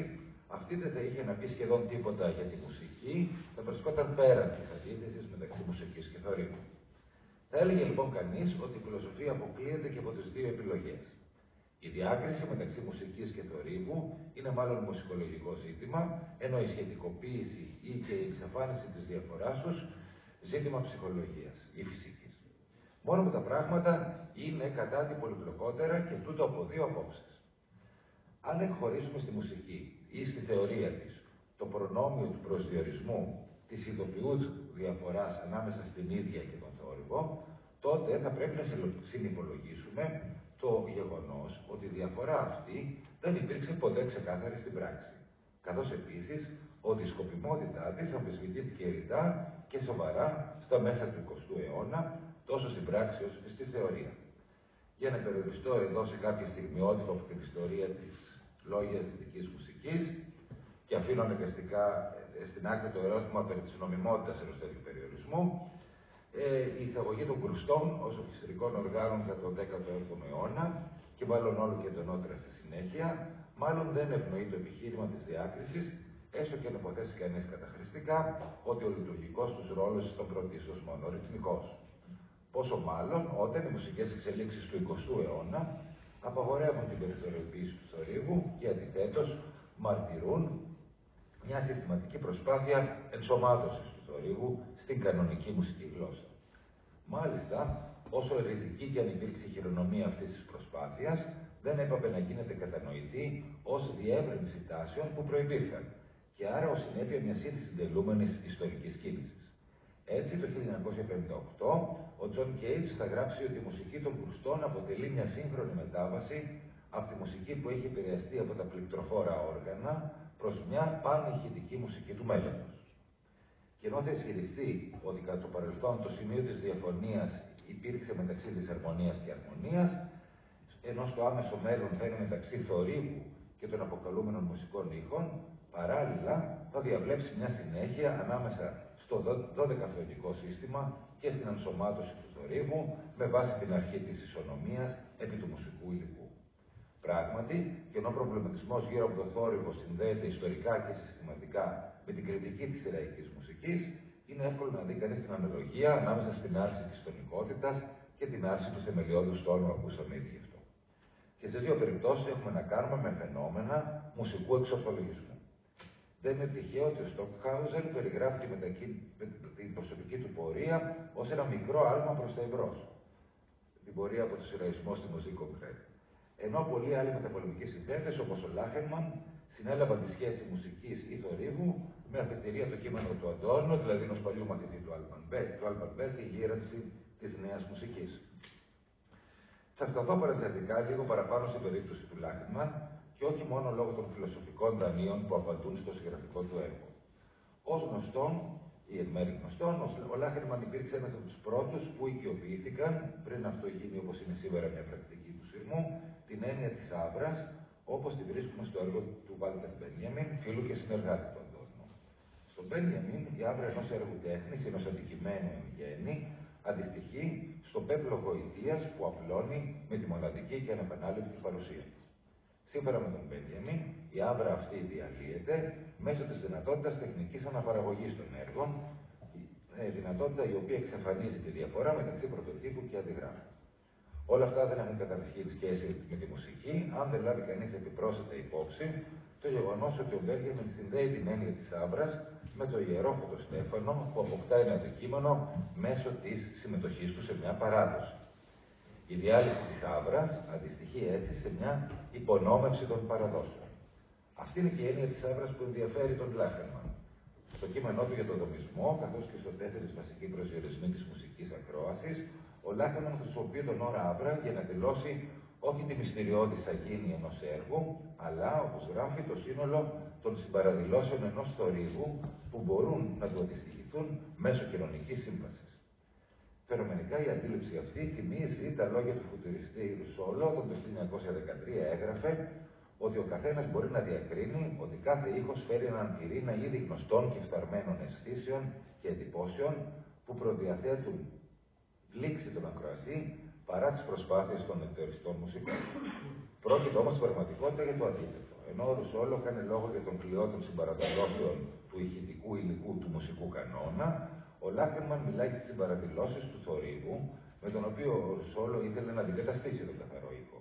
αυτή δεν θα είχε να πει σχεδόν τίποτα για τη μουσική, θα βρισκόταν πέραν της αντίθεσης μεταξύ μουσικής και θορύβου. Θα έλεγε λοιπόν κανείς ότι η φιλοσοφία αποκλείεται και από τις δύο επιλογές. Η διάκριση μεταξύ μουσικής και θορύβου είναι μάλλον μουσικολογικό ζήτημα, ενώ η σχετικοποίηση ή και η εξαφάνιση της διαφοράς τους ζήτημα ψυχολογίας ή φυσικής. Μόνο με τα πράγματα είναι κατά την πολυπλοκότερα και τούτο από δύο απόψεις. Αν εκχωρήσουμε στη μουσική ή στη θεωρία της το προνόμιο του προσδιορισμού της ειδοποιούς διαφοράς ανάμεσα στην ίδια και τον θόρυβο, τότε θα πρέπει να συνυπολογίσουμε το γεγονός ότι η διαφορά αυτή δεν υπήρξε ποτέ ξεκάθαρη στην πράξη. Καθώς επίσης ότι η σκοπιμότητά της αμφισβητήθηκε ρητά και σοβαρά στα μέσα του 20ου αιώνα, τόσο στην πράξη όσο και στη θεωρία. Για να περιοριστώ εδώ σε κάποια στιγμιότυπα από την ιστορία της λόγιας δυτικής μουσικής και αφήνω αναγκαστικά στην άκρη το ερώτημα περί της νομιμότητας ενός τέτοιου περιορισμού, η εισαγωγή των κρουστών ως ορχιστρικών οργάνων κατά τον 17ο αιώνα και μάλλον όλο και εντονότερα στη συνέχεια, μάλλον δεν ευνοεί το επιχείρημα της διάκρισης, έστω και να υποθέσει κανείς καταχρηστικά ότι ο λειτουργικός τους ρόλος ήταν πρωτίστως μόνο ρυθμικός. Πόσο μάλλον όταν οι μουσικές εξελίξεις του 20ου αιώνα απαγορεύουν την περιθωριοποίηση του θορύβου και αντιθέτως μαρτυρούν μια συστηματική προσπάθεια ενσωμάτωσης του θορύβου στην κανονική μουσική γλώσσα. Μάλιστα, όσο ριζική και αν υπήρξε η χειρονομία αυτής της προσπάθειας, δεν έπρεπε να γίνεται κατανοητή ως διεύρυνση τάσεων που προϋπήρχαν και άρα ως συνέπεια μιας ήδη συντελούμενης ιστορικής κίνησης. Έτσι, το 1958, ο Τζον Κέιτς θα γράψει ότι η μουσική των κρουστών αποτελεί μια σύγχρονη μετάβαση από τη μουσική που έχει επηρεαστεί από τα πληκτροφόρα όργανα προς μια πανηχητική μουσική του μέλλοντος. Και ενώ θα ισχυριστεί ότι κατά το παρελθόν το σημείο της διαφωνίας υπήρξε μεταξύ δυσαρμονίας και αρμονίας, ενώ στο άμεσο μέλλον θα είναι μεταξύ θορύβου και των αποκαλούμενων μουσικών ήχων, παράλληλα θα διαβλέψει μια συνέχεια ανάμεσα στο 12φωνικό σύστημα και στην ενσωμάτωση του θορύβου με βάση την αρχή της ισονομίας επί του μουσικού υλικού. Πράγματι, και ενώ ο προβληματισμός γύρω από το θόρυβο συνδέεται ιστορικά και συστηματικά με την κριτική της ηραϊκής μουσικής, είναι εύκολο να δει κανείς την αναλογία ανάμεσα στην άρση της τονικότητας και την άρση του θεμελιώδους τόνου, ακούσαμε ήδη γι' αυτό. Και σε δύο περιπτώσεις έχουμε να κάνουμε με φαινόμενα μουσικού εξορθολογισμού. Δεν είναι τυχαίο ότι ο Στόκχαουζεν περιγράφει την προσωπική του πορεία ως ένα μικρό άλμα προς τα εμπρός. Την πορεία από το σειραϊσμό στη μουσική κογκρέτ. Ενώ πολλοί άλλοι μεταπολεμικοί συνθέτες, όπως ο Λάχερμαν, συνέλαβαν τη σχέση μουσικής ή θορύβου με αφετηρία το κείμενο του Αντόρνο, δηλαδή ενός παλιού μαθητή του Άλμπαν Μπέρ, τη γύρανση της νέας μουσικής. Θα σταθώ παρενθετικά λίγο παραπάνω στην περίπτωση του Λάχερμαν και όχι μόνο λόγω των φιλοσοφικών δανείων που απαντούν στο συγγραφικό του έργο. Ως γνωστόν, ή εν μέρει γνωστόν, ο Λάχερμαν υπήρξε ένας από τους πρώτους που οικειοποιήθηκαν, πριν αυτό γίνει όπως είναι σήμερα μια πρακτική του σειρμού, την έννοια της άβρας, όπως τη βρίσκουμε στο έργο του Βάλτερ Μπένιαμιν, φίλου και συνεργάτη του Αντόρνο. Στον Μπένιαμιν, η άβρα ενός έργου τέχνης, ενός αντικειμένου εν γέννη, αντιστοιχεί στο πέπλο γοητείας που απλώνει με τη μοναδική και ανεπανάληπτη παρουσία του. Σύμφωνα με τον Μπένιαμιν, η άβρα αυτή διαλύεται μέσω της δυνατότητας τεχνικής αναπαραγωγής των έργων, δυνατότητα η οποία εξαφανίζει τη διαφορά μεταξύ πρωτοτύπου και αντιγράφου. Όλα αυτά δεν έχουν καταρχήν σχέση με τη μουσική, αν δεν λάβει κανείς επιπρόσθετα υπόψη το γεγονός ότι ο Μπέργεμιν συνδέει την έννοια της άβρας με το ιερό Φωτοστέφανο που αποκτά ένα αντικείμενο μέσω της συμμετοχής του σε μια παράδοση. Η διάλυση της άβρας αντιστοιχεί έτσι σε μια υπονόμευση των παραδόσεων. Αυτή είναι και η έννοια της άβρας που ενδιαφέρει τον Λάχερμαν. Στο κείμενό του για τον δομισμό, καθώς και στους 4 βασικοί προσδιορισμοί της μουσικής ακρόασης, ο Λάχερμαν χρησιμοποιεί τον όρο άβρα για να δηλώσει όχι τη μυστηριώδη σαγίνη ενός έργου, αλλά, όπως γράφει, το σύνολο των συμπαραδηλώσεων ενός θορύβου που μπορούν να του αντιστοιχηθούν μέσω κοινωνικής σύμβασης. Φαινομενικά η αντίληψη αυτή θυμίζει τα λόγια του φουτουριστή Ρουσόλο, όταν το 1913 έγραφε ότι ο καθένας μπορεί να διακρίνει ότι κάθε ήχος φέρει έναν πυρήνα ήδη γνωστών και φθαρμένων αισθήσεων και εντυπώσεων που προδιαθέτουν λήξη τον ακροατή παρά τις προσπάθειες των εκπαιδευτικών μουσικών. Πρόκειται όμως στην πραγματικότητα για το αντίθετο. Ενώ ο Ρουσόλο κάνει λόγο για τον κλειό των συμπαραδηλώσεων του ηχητικού υλικού του μουσικού κανόνα, ο Λάχερμαν μιλάει για τις συμπαραδηλώσεις του θορύβου, με τον οποίο ο Ρουσόλο ήθελε να αντικαταστήσει τον καθαρό ήχο.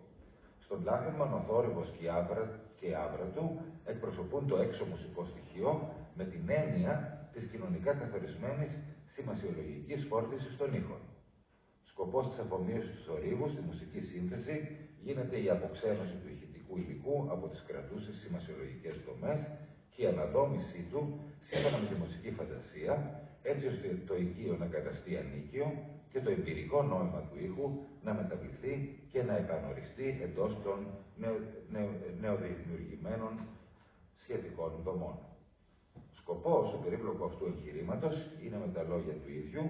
Στον Λάχερμαν ο θόρυβος και η άβρα του εκπροσωπούν το έξω μουσικό στοιχείο με την έννοια της κοινωνικά καθορισμένης σημασιολογικής φόρτισης των ήχων. Σκοπός της αφομοίωσης του θορύβου στη μουσική σύνθεση γίνεται η αποξένωση του ηχητικού υλικού από τις κρατούσες σημασιολογικές δομές και η αναδόμησή του σύμφωνα με τη μουσική φαντασία, έτσι ώστε το οικείο να καταστεί ανίκιο και το εμπειρικό νόημα του ήχου να μεταβληθεί και να επανοριστεί εντός των νεοδημιουργημένων σχετικών δομών. Σκοπός του περίπλοκου αυτού εγχειρήματος είναι, με τα λόγια του ίδιου,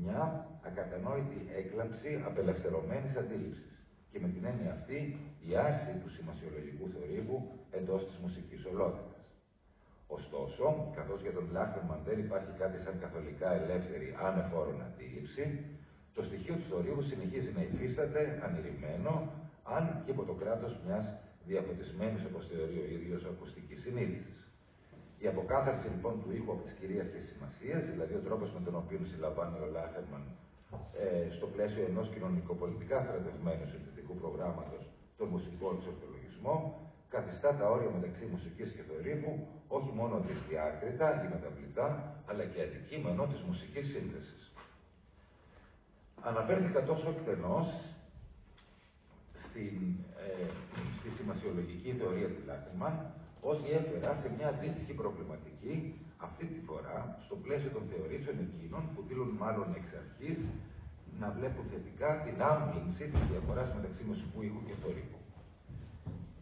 μια ακατανόητη έκλαμψη απελευθερωμένης αντίληψης και με την έννοια αυτή η άρση του σημασιολογικού θορύβου εντός της μουσικής ολότητας. Ωστόσο, καθώς για τον Λάχερμαν δεν υπάρχει κάτι σαν καθολικά ελεύθερη ανεφόρον αντίληψη, το στοιχείο του θορύβου συνεχίζει να υφίσταται ανηρημένο, αν και υπό το κράτος μιας διαφωτισμένης, όπως θεωρεί ο ίδιος, ακουστικής συνείδησης. Η αποκάθαρση λοιπόν του ήχου από τις κυρίαρχες σημασίες, δηλαδή ο τρόπος με τον οποίο συλλαμβάνει ο Λάχερμαν στο πλαίσιο ενός κοινωνικοπολιτικά στρατευμένου συνθετικού προγράμματος, τον μουσικό εξορθολογισμό, καθιστά τα όρια μεταξύ μουσικής και θορύβου όχι μόνο δυσδιάκριτα ή μεταβλητά, αλλά και αντικείμενο της μουσικής σύνθεσης. Αναφέρθηκα τόσο εκτενώς στη σημασιολογική θεωρία του Λάχερμαν, ως διέφερα σε μια αντίστοιχη προβληματική, αυτή τη φορά στο πλαίσιο των θεωρήσεων εκείνων που δήλουν μάλλον εξ αρχής να βλέπουν θετικά την άμβλυνση της διαφοράς μεταξύ μουσικού ήχου και θορύβου.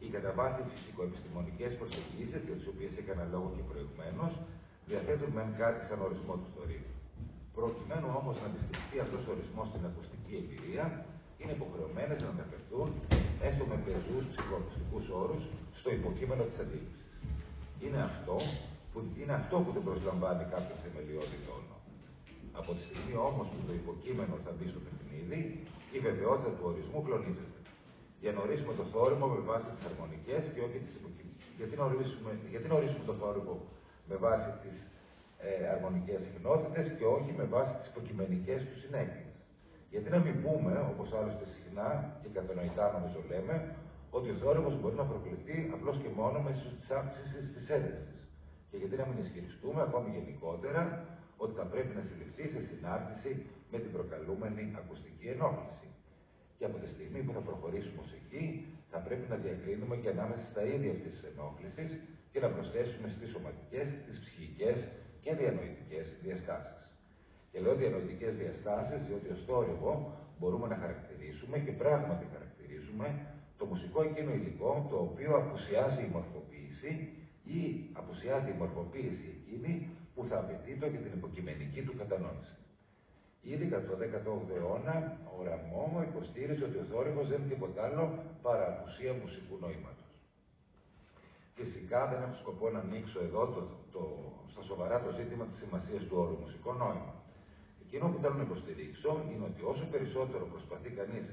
Οι κατά βάση φυσικοεπιστημονικές προσεγγίσεις, για τις οποίες έκανα λόγο και προηγουμένως, διαθέτουν μεν κάτι σαν ορισμό του θορύβου. Προκειμένου όμως να αντιστοιχθεί αυτός ο ορισμός στην ακουστική εμπειρία, είναι υποχρεωμένες να αναφερθούν, έστω με πεζούς ψυχοακουστικούς όρους, στο υποκείμενο της αντίληψης. Είναι αυτό που δεν προσλαμβάνει κάποιο θεμελιώδη τόνο. Από τη στιγμή όμως που το υποκείμενο θα μπει στο παιχνίδι, η βεβαιότητα του ορισμού κλονίζεται. Για να ορίσουμε το θόρυβο με βάση τις αρμονικές και όχι τις υποκειμενικές. Γιατί να ορίσουμε το θόρυβο με βάση τις αρμονικές συχνότητες και όχι με βάση τις υποκειμενικές του συνέπειες. Γιατί να μην πούμε, όπως άλλωστε συχνά και κατανοητά νομίζω λέμε, ότι ο θόρυβος μπορεί να προκληθεί απλώς και μόνο μέσω της αύξησης της έντασης. Και γιατί να μην ισχυριστούμε ακόμη γενικότερα ότι θα πρέπει να συλληφθεί σε συνάρτηση με την προκαλούμενη ακουστική ενόχληση. Και από τη στιγμή που θα προχωρήσουμε ως εκεί, θα πρέπει να διακρίνουμε και ανάμεσα στα ίδια αυτής της ενόχλησης και να προσθέσουμε στις σωματικές, τις ψυχικές και διανοητικές διαστάσεις. Και λέω διανοητικές διαστάσεις, διότι ως θόρυβο μπορούμε να χαρακτηρίσουμε και πράγματι χαρακτηρίζουμε το μουσικό εκείνο υλικό το οποίο απουσιάζει η μορφοποίηση ή απουσιάζει η μορφοποίηση εκείνη που θα απαιτείται για την υποκειμενική του κατανόηση. Ήδη κατά το 18ο αιώνα, ο Ραμό υποστήριζε ότι ο θόρυβος δεν είναι τίποτα άλλο παρά απουσία μουσικού νοήματος. Φυσικά δεν έχω σκοπό να ανοίξω εδώ στα σοβαρά το ζήτημα της σημασίας του όρου μουσικό νόημα. Εκείνο που θέλω να υποστηρίξω είναι ότι όσο περισσότερο προσπαθεί κανείς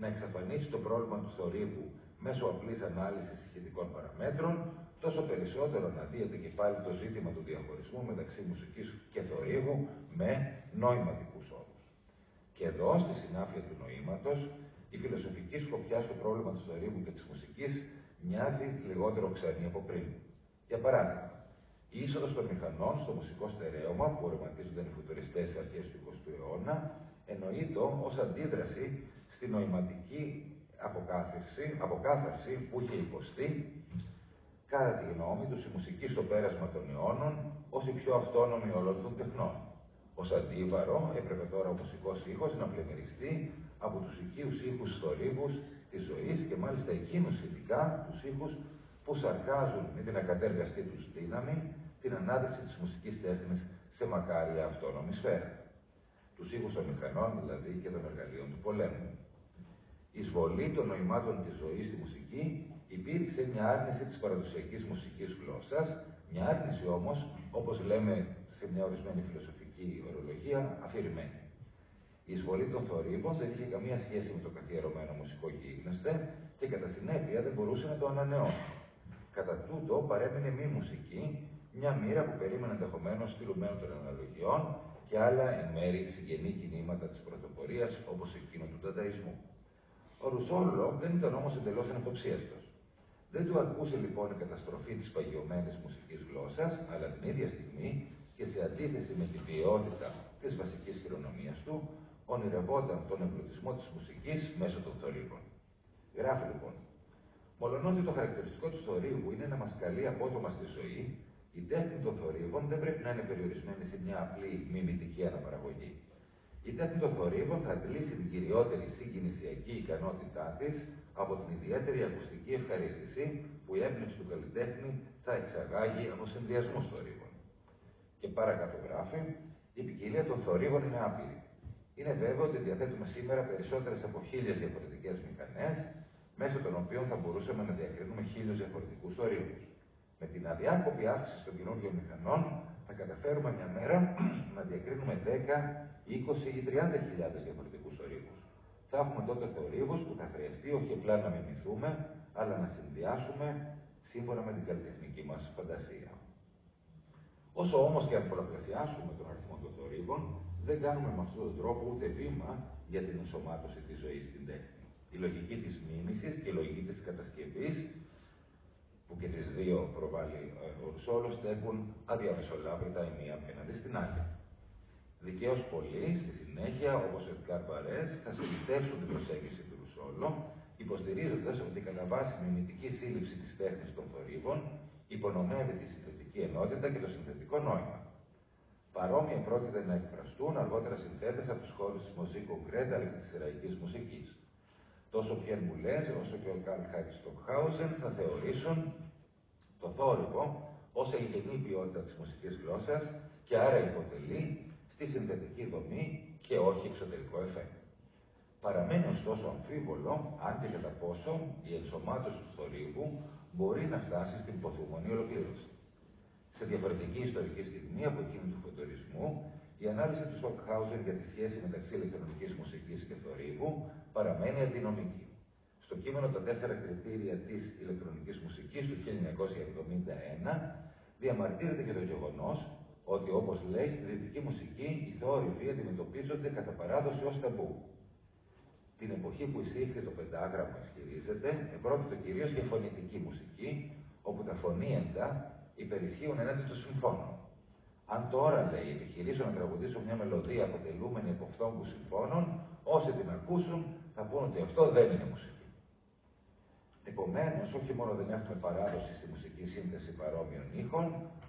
να εξαφανίσει το πρόβλημα του θορύβου μέσω απλής ανάλυσης ηχητικών παραμέτρων, τόσο περισσότερο αναδύεται και πάλι το ζήτημα του διαχωρισμού μεταξύ μουσικής και θορύβου με νοηματικούς όρους. Και εδώ, στη συνάφεια του νοήματος, η φιλοσοφική σκοπιά στο πρόβλημα του θορύβου και της μουσικής μοιάζει λιγότερο ξένη από πριν. Για παράδειγμα, η είσοδος των μηχανών στο μουσικό στερέωμα που οραματίζονταν οι φουτουριστές στις αρχές του 20ου αιώνα εννοείται ως αντίδραση στη νοηματική αποκάθαρση που είχε υποστεί, κατά τη γνώμη τους, η μουσική στο πέρασμα των αιώνων ως η πιο αυτόνομη όλων των τεχνών. Ως αντίβαρο έπρεπε τώρα ο μουσικός ήχος να πλημμυριστεί από τους οικείους ήχους θορύβους της ζωής και μάλιστα εκείνους ειδικά τους ήχους που σαρκάζουν με την ακατέργαστή τους δύναμη την ανάδειξη της μουσικής τέχνης σε μακάρια αυτόνομη σφαίρα. Τους ήχους των μηχανών δηλαδή και των εργαλείων του πολέμου. Η εισβολή των νοημάτων της ζωής στη μουσική υπήρξε μια άρνηση της παραδοσιακής μουσικής γλώσσας, μια άρνηση όμως, όπως λέμε σε μια ορισμένη φιλοσοφική ορολογία, αφηρημένη. Η εισβολή των θορύβων δεν είχε καμία σχέση με το καθιερωμένο μουσικό γίγνεσθε και κατά συνέπεια δεν μπορούσε να το ανανεώσει. Κατά τούτο παρέμεινε μη μουσική, μια μοίρα που περίμενε ενδεχομένως στυλωμένων των αναλογιών και άλλα εν μέρει συγγενή κινήματα της πρωτοπορίας όπως εκείνο του δανταϊσμού. Ο Ρουσόλο δεν ήταν όμως εντελώς ανεποψίαστος. Δεν του αρκούσε λοιπόν η καταστροφή της παγιωμένης μουσικής γλώσσας, αλλά την ίδια στιγμή και σε αντίθεση με την ποιότητα της βασικής χειρονομίας του, ονειρευόταν τον εμπλουτισμό της μουσικής μέσω των θορύβων. Γράφει λοιπόν: μολονότι το χαρακτηριστικό του θορύβου είναι να μας καλεί απότομα στη ζωή, η τέχνη των θορύβων δεν πρέπει να είναι περιορισμένη σε μια απλή μιμητική αναπαραγωγή. Η τέχνη των θορύβων θα αντλήσει την κυριότερη συγκινησιακή ικανότητά της από την ιδιαίτερη ακουστική ευχαρίστηση που η έμπνευση του καλλιτέχνη θα εξαγάγει από συνδυασμούς θορύβων. Και παρακάτω γράφει: η ποικιλία των θορύβων είναι άπειρη. Είναι βέβαιο ότι διαθέτουμε σήμερα περισσότερες από 1000 διαφορετικές μηχανές, μέσω των οποίων θα μπορούσαμε να διακρίνουμε 1000 διαφορετικούς θορύβους. Με την αδιάκοπη αύξηση των καινούριων μηχανών, θα καταφέρουμε μια μέρα να διακρίνουμε 10, 20 ή 30.000 διαφορετικούς θορύβους. Θα έχουμε τότε θορύβους που θα χρειαστεί όχι απλά να μιμηθούμε, αλλά να συνδυάσουμε σύμφωνα με την καλλιτεχνική μας φαντασία. Όσο όμως και αν πολλαπλασιάσουμε τον αριθμό των θορύβων, δεν κάνουμε με αυτόν τον τρόπο ούτε βήμα για την ενσωμάτωση της ζωής στην τέχνη. Η λογική της μίμησης και η λογική της κατασκευής, που και τις δύο προβάλλει ο Ρουσόλο, στέκουν αδιαμεσολάβητα η μία απέναντι στην άλλη. Δικαίως πολλοί, στη συνέχεια, όπως ο Edgar Varèse, θα συλλητεύσουν την προσέγγιση του Ρουσόλο, υποστηρίζοντας ότι η κατά βάση μιμητική σύλληψη της τέχνης των θορύβων υπονομεύει τη συνθετική ενότητα και το συνθετικό νόημα. Παρόμοια πρόκειται να εκφραστούν αργότερα συνθέτες από τους χώρους της μουσική κονκρέτ αλλά και της αιραϊκής μουσικής. Τόσο ο Πιέρ Μπουλέζ όσο και ο Καρλ Χάιντς Στοκχάουζεν θα θεωρήσουν το θόρυβο ως εγγενή ποιότητα της μουσικής γλώσσας και άρα υποτελεί στη συνθετική δομή και όχι εξωτερικό εφέ. Παραμένει ωστόσο αμφίβολο αν και κατά πόσο η ενσωμάτωση του θορύβου μπορεί να φτάσει στην ποθούμενη ολοκλήρωση. Σε διαφορετική ιστορική στιγμή από εκείνη του φωτορισμού, η ανάλυση του Στοκχάουζεν για τη σχέση μεταξύ ηλεκτρονικής μουσικής και θορύβου παραμένει αντινομική. Στο κείμενο «Τα 4 κριτήρια της ηλεκτρονικής μουσικής» του 1971 διαμαρτύρεται και το γεγονός ότι, όπως λέει, στη δυτική μουσική οι θόρυβοι αντιμετωπίζονται κατά παράδοση ως ταμπού. Την εποχή που εισήχθη το πεντάγραμμο, ισχυρίζεται, επρόκειτο κυρίως για φωνητική μουσική, όπου τα φωνήεντα υπερισχύουν ενάντια των συμφώνων. Αν τώρα, λέει, επιχειρήσω να τραγουδήσω μια μελωδία αποτελούμενη από φθόγκους συμφώνων, όσοι την ακούσουν θα πούν ότι αυτό δεν είναι μουσική. Επομένως, όχι μόνο δεν έχουμε παράδοση στη μουσική σύνθεση παρόμοιων ήχων,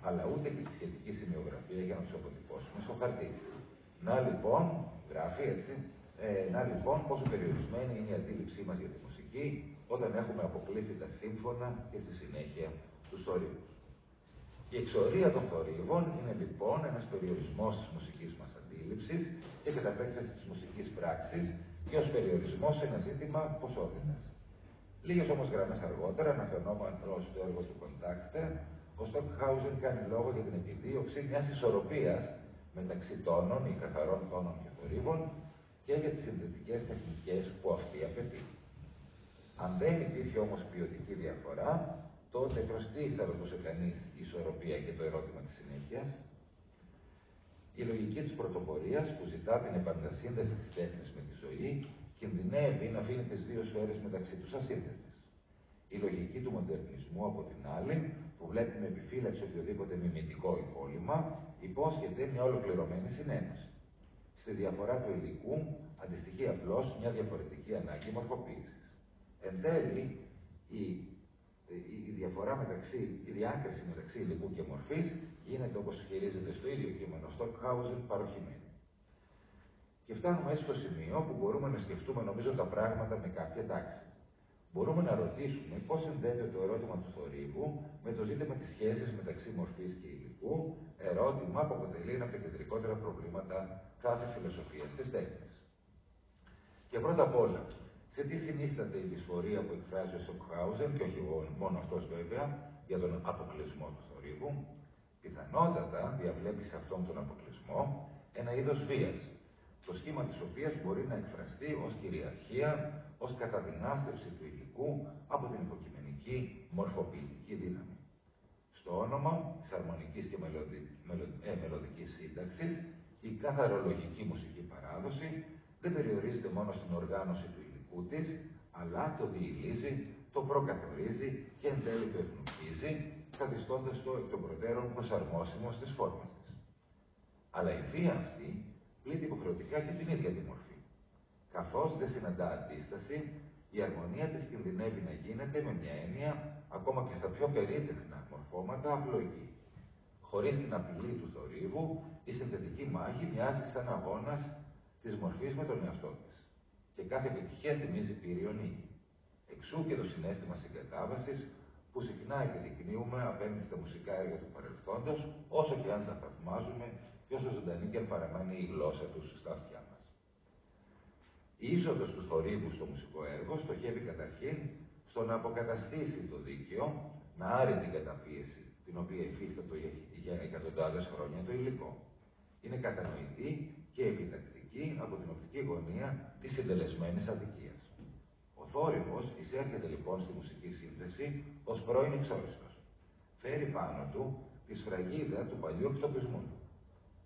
αλλά ούτε και τη σχετική σημειογραφία για να τους αποτυπώσουμε στο χαρτί. Να λοιπόν, γράφει έτσι, να λοιπόν πόσο περιορισμένη είναι η αντίληψή μας για τη μουσική όταν έχουμε αποκλείσει τα σύμφωνα και στη συνέχεια τους θορύβους. Η εξορία των θορύβων είναι λοιπόν ένας περιορισμός της μουσικής μας αντίληψης και κατά επέκταση της μουσικής πράξης και ως περιορισμός σε ένα ζήτημα ποσότητας. Λίγες όμως γραμμές αργότερα, αναφερόμενος στο έργο του Κοντάκτε, ο Στοκχάουζεν κάνει λόγο για την επιδίωξη μιας ισορροπίας μεταξύ τόνων ή καθαρών τόνων και θορύβων και για τις συνθετικές τεχνικές που αυτή απαιτεί. Αν δεν υπήρχε όμως ποιοτική διαφορά, τότε προς τι θα ρωτούσε κανείς η ισορροπία και το ερώτημα της συνέχειας? Η λογική της πρωτοπορίας που ζητά την επανασύνδεση της τέχνης με τη ζωή κινδυνεύει να αφήνει τις δύο σφαίρες μεταξύ τους ασύνδετες. Η λογική του μοντερνισμού, από την άλλη, που βλέπει με επιφύλαξη οποιοδήποτε μιμητικό υπόλοιμα, υπόσχεται μια ολοκληρωμένη συνένωση. Στη διαφορά του υλικού αντιστοιχεί απλώς μια διαφορετική ανάγκη μορφοποίησης. Εν τέλει, η διάκριση μεταξύ υλικού και μορφής γίνεται, όπως ισχυρίζεται στο ίδιο κείμενο Stockhausen, παροχημένη. Και φτάνουμε έτσι στο σημείο που μπορούμε να σκεφτούμε, νομίζω, τα πράγματα με κάποια τάξη. Μπορούμε να ρωτήσουμε πώς συνδέεται το ερώτημα του θορύβου με το ζήτημα της σχέσης μεταξύ μορφής και υλικού, ερώτημα που αποτελεί ένα από τα κεντρικότερα προβλήματα κάθε φιλοσοφίας της τέχνης. Και πρώτα απ' όλα, σε τι συνίσταται η δυσφορία που εκφράζει ο Στοκχάουζεν, και όχι μόνο αυτός βέβαια, για τον αποκλεισμό του θορύβου? Πιθανότατα διαβλέπει σε αυτόν τον αποκλεισμό ένα είδος βίας, το σχήμα της οποίας μπορεί να εκφραστεί ως κυριαρχία, ως καταδυνάστευση του υλικού από την υποκειμενική μορφοποιητική δύναμη. Στο όνομα της αρμονικής και μελωδικής σύνταξης, η καθαρολογική μουσική παράδοση δεν περιορίζεται μόνο στην οργάνωση του υλικού της, αλλά το διηλίζει, το προκαθορίζει και εν τέλει το ευνοχίζει, καθιστώντας το εκ των προτέρων προσαρμόσιμο στις φόρμες της. Αλλά η βία αυτή πλήττει υποχρεωτικά και την ίδια τη μορφή. Καθώς δεν συναντά αντίσταση, η αρμονία της κινδυνεύει να γίνεται με μια έννοια, ακόμα και στα πιο περίτεχνα μορφώματα, απλοϊκή. Χωρίς την απειλή του θορύβου, η συνθετική μάχη μοιάζει σαν αγώνας της μορφής με τον εαυτό της. Και κάθε επιτυχία θυμίζει πύριον νίκη. Εξού και το συναίσθημα συγκατάβασης που συχνά επιδεικνύουμε απέναντι στα μουσικά έργα του παρελθόντος, όσο και αν τα θαυμάζουμε και όσο ζωντανή και αν παραμένει η γλώσσα τους στα αυτιά μας. Η είσοδος του θορύβου στο μουσικό έργο στοχεύει καταρχήν στο να αποκαταστήσει το δίκαιο, να άρει την καταπίεση την οποία υφίστατο για εκατοντάδες χρόνια το υλικό. Είναι κατανοητή και επιτακτική από την οπτική γωνία της συντελεσμένης αδικίας. Ο θόρυβος εισέρχεται λοιπόν στη μουσική σύνθεση ως πρώην εξόριστος. Φέρει πάνω του τη σφραγίδα του παλιού εκτοπισμού του.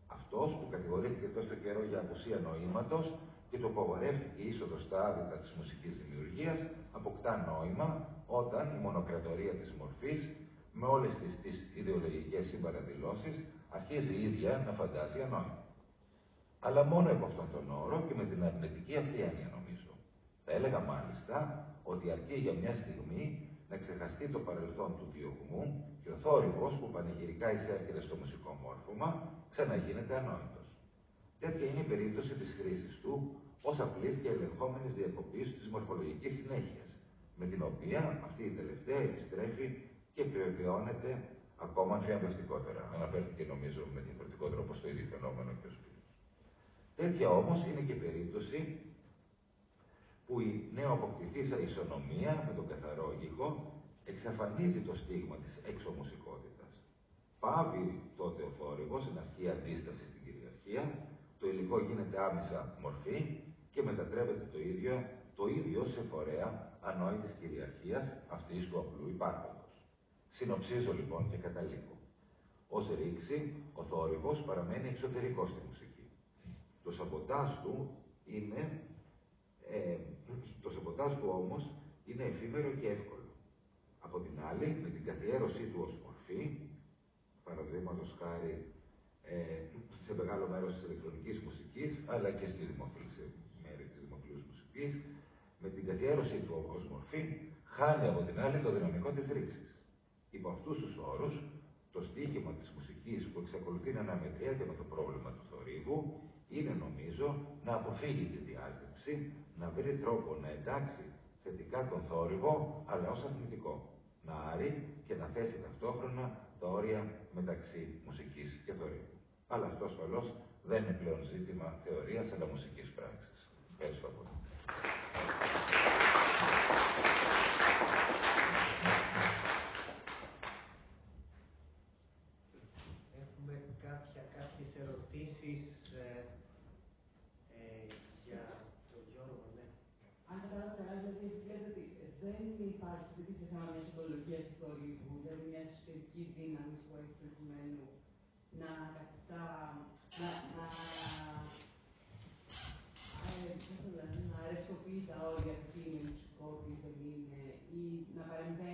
Αυτός που κατηγορήθηκε τόσο καιρό για απουσία νοήματος και του απαγορεύτηκε η είσοδος στα άδυτα της μουσικής δημιουργίας, αποκτά νόημα όταν η μονοκρατορία της μορφής, με όλες τις ιδεολογικές συμπαραδηλώσεις, αρχίζει η ίδια να φαντάζει ανόημα. Αλλά μόνο από αυτόν τον όρο και με την αρνητική αυτή έννοια, νομίζω. Θα έλεγα μάλιστα ότι αρκεί για μια στιγμή να ξεχαστεί το παρελθόν του διωγμού και ο θόρυβος που πανηγυρικά εισέρχεται στο μουσικό μόρφωμα ξαναγίνεται ανόητος. Τέτοια είναι η περίπτωση της χρήσης του ως απλής και ελεγχόμενης διακοπής της μορφολογικής συνέχειας, με την οποία αυτή η τελευταία επιστρέφει και επιβεβαιώνεται ακόμα θριαμβευτικότερα. Αναφέρθηκε νομίζω με διαφορετικό τρόπο στο ίδιο φαινόμενο και ο Σπύρος. Τέτοια όμως είναι και η περίπτωση που η νεοαποκτηθήσα ισονομία με τον καθαρό ήχο εξαφανίζει το στίγμα της εξωμουσικότητας. Πάβει τότε ο θόρυβος να ασκεί αντίσταση στην κυριαρχία, το υλικό γίνεται άμεσα μορφή και μετατρέπεται το ίδιο σε φορέα ανόητης κυριαρχίας αυτής του απλού υπάρχοντος. Συνοψίζω λοιπόν και καταλήγω. Ως ρήξη, ο θόρυβος παραμένει εξωτερικός στη μουσική. Το σαμποτάζ του όμως είναι εφήμερο και εύκολο. Από την άλλη, με την καθιέρωσή του ως μορφή, παραδείγματος χάρη σε μεγάλο μέρος της ηλεκτρονικής μουσικής, αλλά και στη μέρη της δημοφιλούς μουσικής, με την καθιέρωσή του ως μορφή, χάνει από την άλλη το δυναμικό της ρήξης. Υπό αυτούς τους όρους, το στίχημα της μουσικής που εξακολουθεί να αναμετριέται με το πρόβλημα του θορύβου, είναι νομίζω να αποφύγει τη διάζευση, να βρει τρόπο να εντάξει θετικά τον θόρυβο, αλλά ως αρνητικό. Να άρει και να θέσει ταυτόχρονα τα όρια μεταξύ μουσικής και θορύβου. Αλλά αυτό ασφαλώς δεν είναι πλέον ζήτημα θεωρίας, αλλά μουσικής πράξης. Ευχαριστώ πολύ.
Έχουμε κάποιες ερωτήσεις για τον Γιώργο, ναι.
Αν κατάλαβα καλά, δηλαδή λέτε ότι δεν υπάρχει τέτοιο θέμα μια οικολογία του θορύβου, δηλαδή μια εσωτερική δύναμη που έχει προκειμένου να καθιστά, να αρεσκοποιεί τα όρια του τι είναι μουσικό, τι δεν είναι, ή να παρεμβαίνει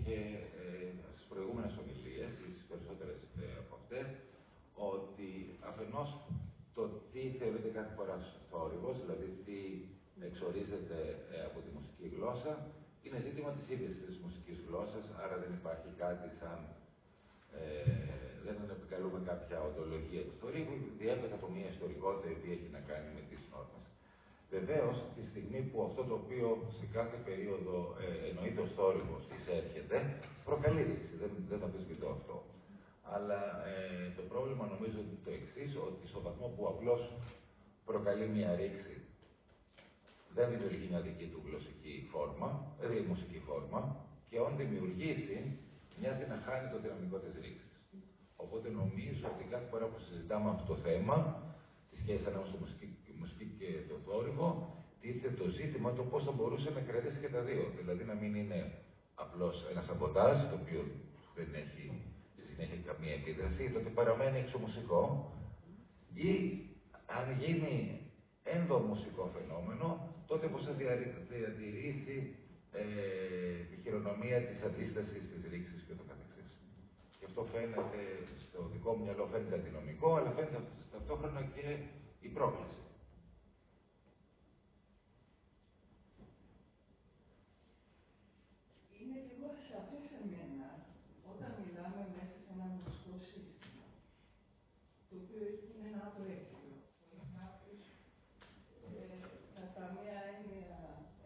και στις προηγούμενες ομιλίες, ή στις περισσότερες από αυτές, ότι αφενός το τι θεωρείται κάθε φορά θόρυβος, δηλαδή τι εξορίζεται από τη μουσική γλώσσα, είναι ζήτημα της ίδιας της μουσικής γλώσσας, άρα δεν υπάρχει κάτι σαν... δεν επικαλούμε κάποια οντολογία του θορύβου, διέπεται από μια ιστορικότητα η οποία έχει να κάνει με τις νόρμες. Βεβαίως, τη στιγμή που αυτό το οποίο σε κάθε περίοδο εννοείται ως θόρυβος εισέρχεται, προκαλεί ρήξη, δεν αμφισβητώ αυτό. Αλλά το πρόβλημα νομίζω είναι το εξής, ότι στο βαθμό που απλώς προκαλεί μια ρήξη, δεν δημιουργεί μια δική του γλωσσική φόρμα, δηλαδή μουσική φόρμα, και όν δημιουργήσει, μοιάζει να χάνει το δυναμικό της ρήξης. Οπότε νομίζω ότι κάθε φορά που συζητάμε αυτό το θέμα, τη σχέση ανάμεσα στη μουσική και το θόρυβο, τίθεται το ζήτημα το πώς θα μπορούσε να κρατήσει και τα δύο. Δηλαδή να μην είναι απλώς ένα σαμποτάζ, το οποίο δεν έχει στη συνέχεια καμία επίδραση, το ότι παραμένει εξωμουσικό, ή αν γίνει ενδομουσικό φαινόμενο, τότε πώς θα διατηρήσει τη χειρονομία της αντίστασης, της ρήξης και το καθεξής. Και αυτό φαίνεται, στο δικό μου μυαλό φαίνεται αντινομικό, αλλά φαίνεται ταυτόχρονα και η πρόκληση.
Είναι λίγο ασαφές σε μένα όταν μιλάμε μέσα σε ένα μουσικό σύστημα, το οποίο είναι ένα απρέξιο. Κατά μία έννοια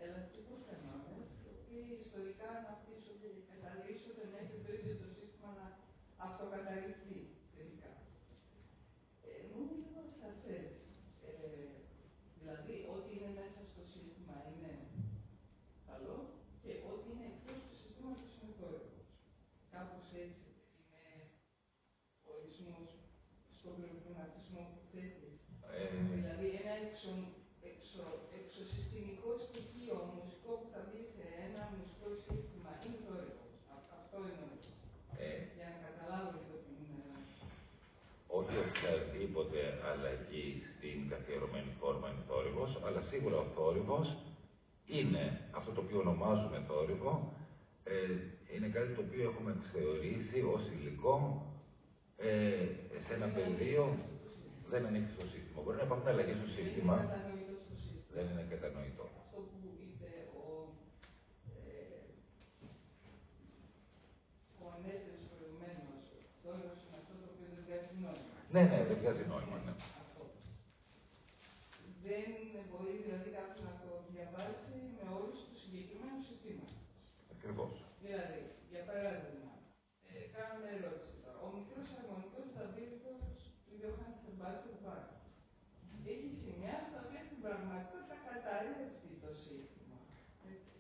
ελαστικούς κανόνες, οι οποίοι ιστορικά αναπτύσσονται και καταλύσσονται μέχρι το ίδιο το σύστημα να αυτοκαταληφθεί τελικά. Μου είναι λίγο ασαφές. Δηλαδή, ό,τι είναι μέσα στο σύστημα είναι καλό και ό,τι είναι εκτός του συστήματος είναι θόρυβος. Κάπως έτσι είναι ο ορισμός στον προβληματισμό που θέτεις. Δηλαδή, ένα εξωσυστημικό στοιχείο μουσικό που θα μπει σε ένα μουσικό σύστημα είναι θόρυβος. Αυτό εννοώ. Για να καταλάβω λίγο την...
Όχι οποιαδήποτε αλλαγή στην καθιερωμένη φόρμα είναι θόρυβος, αλλά σίγουρα ο θόρυβος είναι αυτό το οποίο ονομάζουμε θόρυβο, είναι κάτι το οποίο έχουμε θεωρήσει ως υλικό σε ένα πεδίο, δεν ανοίξει το σύστημα. Μπορεί να υπάρχουν αλλαγές στο σύστημα, δεν είναι κατανοητό.
Αυτό που είπε ο ανέφερες προηγουμένως, θόρυβος είναι αυτό το οποίο δεν βγάζει νόημα.
Ναι, δεν βγάζει νόημα, ναι.
Αυτό. Δεν μπορεί δηλαδή κάποιος να το διαβάσει με όρους του συγκεκριμένου συστήματος.
Ακριβώς.
Δηλαδή, για παράδειγμα, κάνουμε ερώτηση τώρα. Ο μικρός αρμονικός δαβίδικος του Ιωάννη Σεμπάστιαν Μπαχ έχει σημεία στα οποία στην πραγματικότητα καταρρεύει το σύστημα. Έτσι.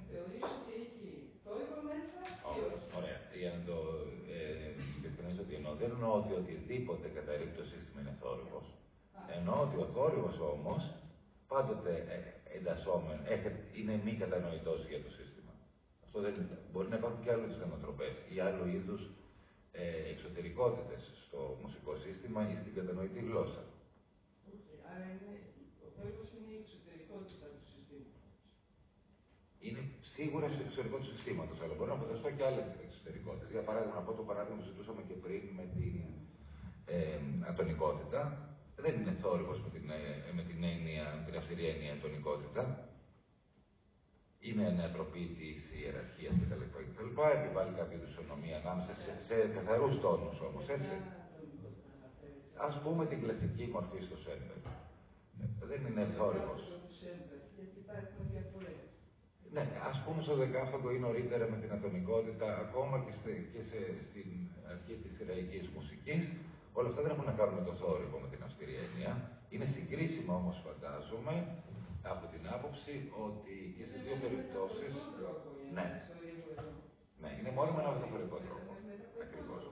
Θεωρείς ότι έχει θόρυβο μέσα ή όχι?
Ωραία. Για να το διευκρινίσω ότι εννοώ, δεν εννοώ ότι οτιδήποτε καταρρύπτει το σύστημα είναι θόρυβος. Εννοώ ότι ο θόρυβος όμως πάντοτε εντασσόμενο είναι μη κατανοητός για το σύστημα. Αυτό δεν είναι. Μπορεί να υπάρχουν και άλλου είδους κανοτροπές ή άλλου είδους εξωτερικότητες στο μουσικό σύστημα ή στην κατανοητή γλώσσα.
Άρα ο θόρυβος είναι η εξωτερικότητα του συστήματος.
Είναι σίγουρα στο εξωτερικό του συστήματος, αλλά μπορεί να φανταστώ και άλλες εξωτερικότητες. Για παράδειγμα, από το παράδειγμα που ζητούσαμε και πριν με την ατονικότητα, δεν είναι θόρυβος με την αυστηρή έννοια ατονικότητα. Είναι ανατροπή της ιεραρχίας κτλ. Επιβάλλει κάποια ισονομία ανάμεσα σε καθαρούς τόνους όμως, έτσι. Ας πούμε την κλασική μορφή στο Σέντερ. Δεν είναι θόρυβος.
Γιατί υπάρχουν διαφορές.
Ναι, ας πούμε στο δεκάφτωγκο ή νωρίτερα με την ατομικότητα, ακόμα και στην αρχή της ηραικής μουσικής, όλα αυτά δεν έχουν να κάνουν με το θόρυβο, με την αυστηρή έννοια. Είναι συγκρίσιμα όμως, φαντάζομαι, από την άποψη ότι και στις δύο περιπτώσεις. Ναι. Ναι, είναι μόνο με ένα μεταφορικό τρόπο. Ακριβώς.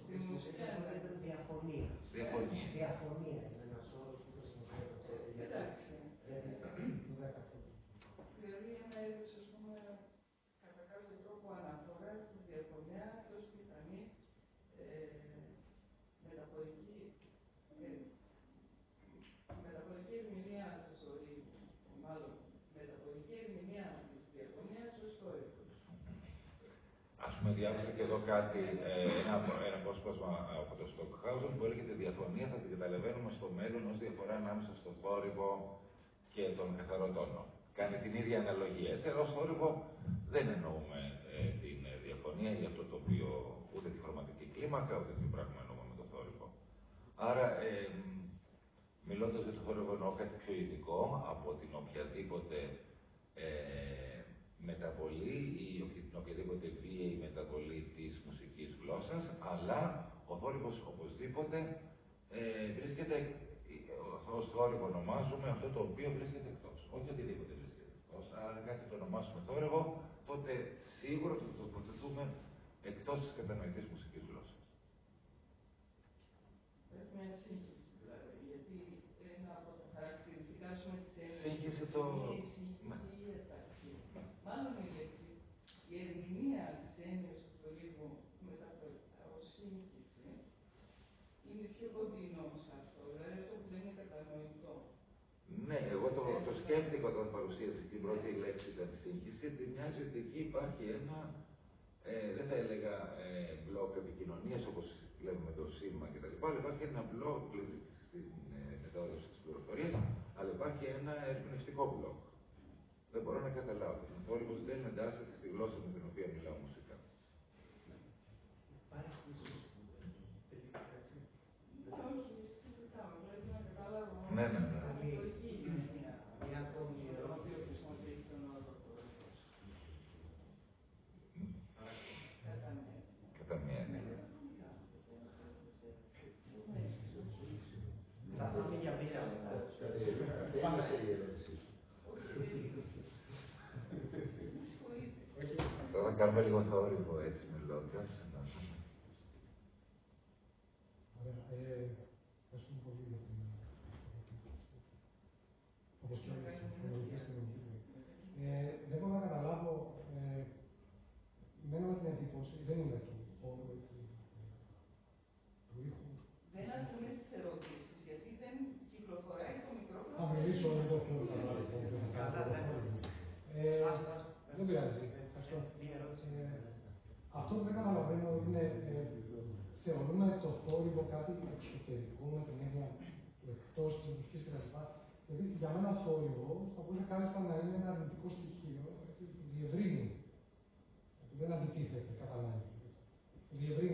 Στην μουσική είναι
διαφωνία.
Διαφωνία.
Διαφωνία είναι ένας όρος που χρησιμοποιείται.
Εντάξει. Δηλαδή ένα είδος, ας πούμε, κατά κάποιο τρόπο αναφοράς της διαφωνίας ως πιθανή μεταφορική ερμηνεία της ορίου, μάλλον μεταφορική ερμηνεία της διαφωνίας ως θόρυβος.
εδώ κάτι, ένα απόσπασμα από το Στοκχάουζεν που έλεγε ότι η διαφωνία θα την καταλαβαίνουμε στο μέλλον ως διαφορά ανάμεσα στο θόρυβο και τον καθαρό τόνο. Κάνει την ίδια αναλογία. Έτσι, αλλά ως θόρυβο δεν εννοούμε την διαφωνία για αυτό το οποίο ούτε τη χρωματική κλίμακα, ούτε τι πράγμα εννοούμε με το θόρυβο. Άρα, μιλώντας για το θόρυβο εννοώ κάτι πιο ειδικό από την οποιαδήποτε μεταβολή ή την οποιαδήποτε βίαιη μεταβολή της μουσικής γλώσσας, αλλά ο θόρυβος οπωσδήποτε βρίσκεται, ως θόρυβο ονομάζουμε αυτό το οποίο βρίσκεται εκτός. Όχι οτιδήποτε βρίσκεται εκτός, αλλά αν κάτι το ονομάσουμε θόρυβο, τότε σίγουρα το τοποθετούμε εκτός της κατανοητής μουσικής γλώσσας.
Πρέπει μια σύγχυση δηλαδή, γιατί ένα από τα χαρακτηριστικά σου με τις έννοιες
σύγχυση το...
σύγχυση ή έταξη. Μάλλον η λέξη, η ερμηνεία της έννοιας του θορύβου μεταφορικά ως σύγχυση είναι πιο κοντινό σε αυτό, δηλαδή αυτό που δεν είναι κατανοητό.
Ναι, εγώ το σκέφτηκα όταν παρουσίασε την πρώτη λέξη ήταν σύγχυση, ότι μοιάζει ότι εκεί υπάρχει ένα, δεν θα έλεγα μπλοκ επικοινωνίας όπως λέμε με το σήμα κτλ. Αλλά υπάρχει ένα μπλοκ στην μετάδοση της πληροφορίας, αλλά υπάρχει ένα ερμηνευτικό μπλοκ. Δεν μπορώ να καταλάβω. Ο θόρυβος δεν εντάσσεται στη γλώσσα με την οποία μιλάω μουσικά.
Υπάρχει ίσως τελικά έτσι.
Όχι, συζητάμε, πρέπει να καταλάβω.
Ναι.
Μια ακόμη ερώτηση που χρησιμοποιεί τον όρο θόρυβος.
Κατά μία έννοια.
Θα πάμε για μία μετά.
Τέλειωσε η ερώτησή σου.
Τώρα κάνουμε λίγο θόρυβο έτσι μιλώντας.
Ωραία. Ευχαριστούμε πολύ για την όπως και όλες τις φωνολογικές δεν μπορώ να καταλάβω, μένω με την εντύπωση, δεν είμαι του χώρου, του ήχου.
Δεν ακούμε τις ερωτήσεις, γιατί δεν κυκλοφοράει το μικρόφωνο.
Θα μιλήσω λίγο πιο δεν πειράζει. Αυτό που δεν καταλαβαίνω είναι, θεωρούμε το θόρυβο κάτι εξωτερικό με την έννοια του εκτός της μουσικής κτλ. Δηλαδή, για μένα ο θόρυβο θα μπορούσε κάλλιστα να είναι ένα αρνητικό στοιχείο, έτσι, που διευρύνει. Δεν αντιτίθεται κατά ανάγκη. Διευρύνει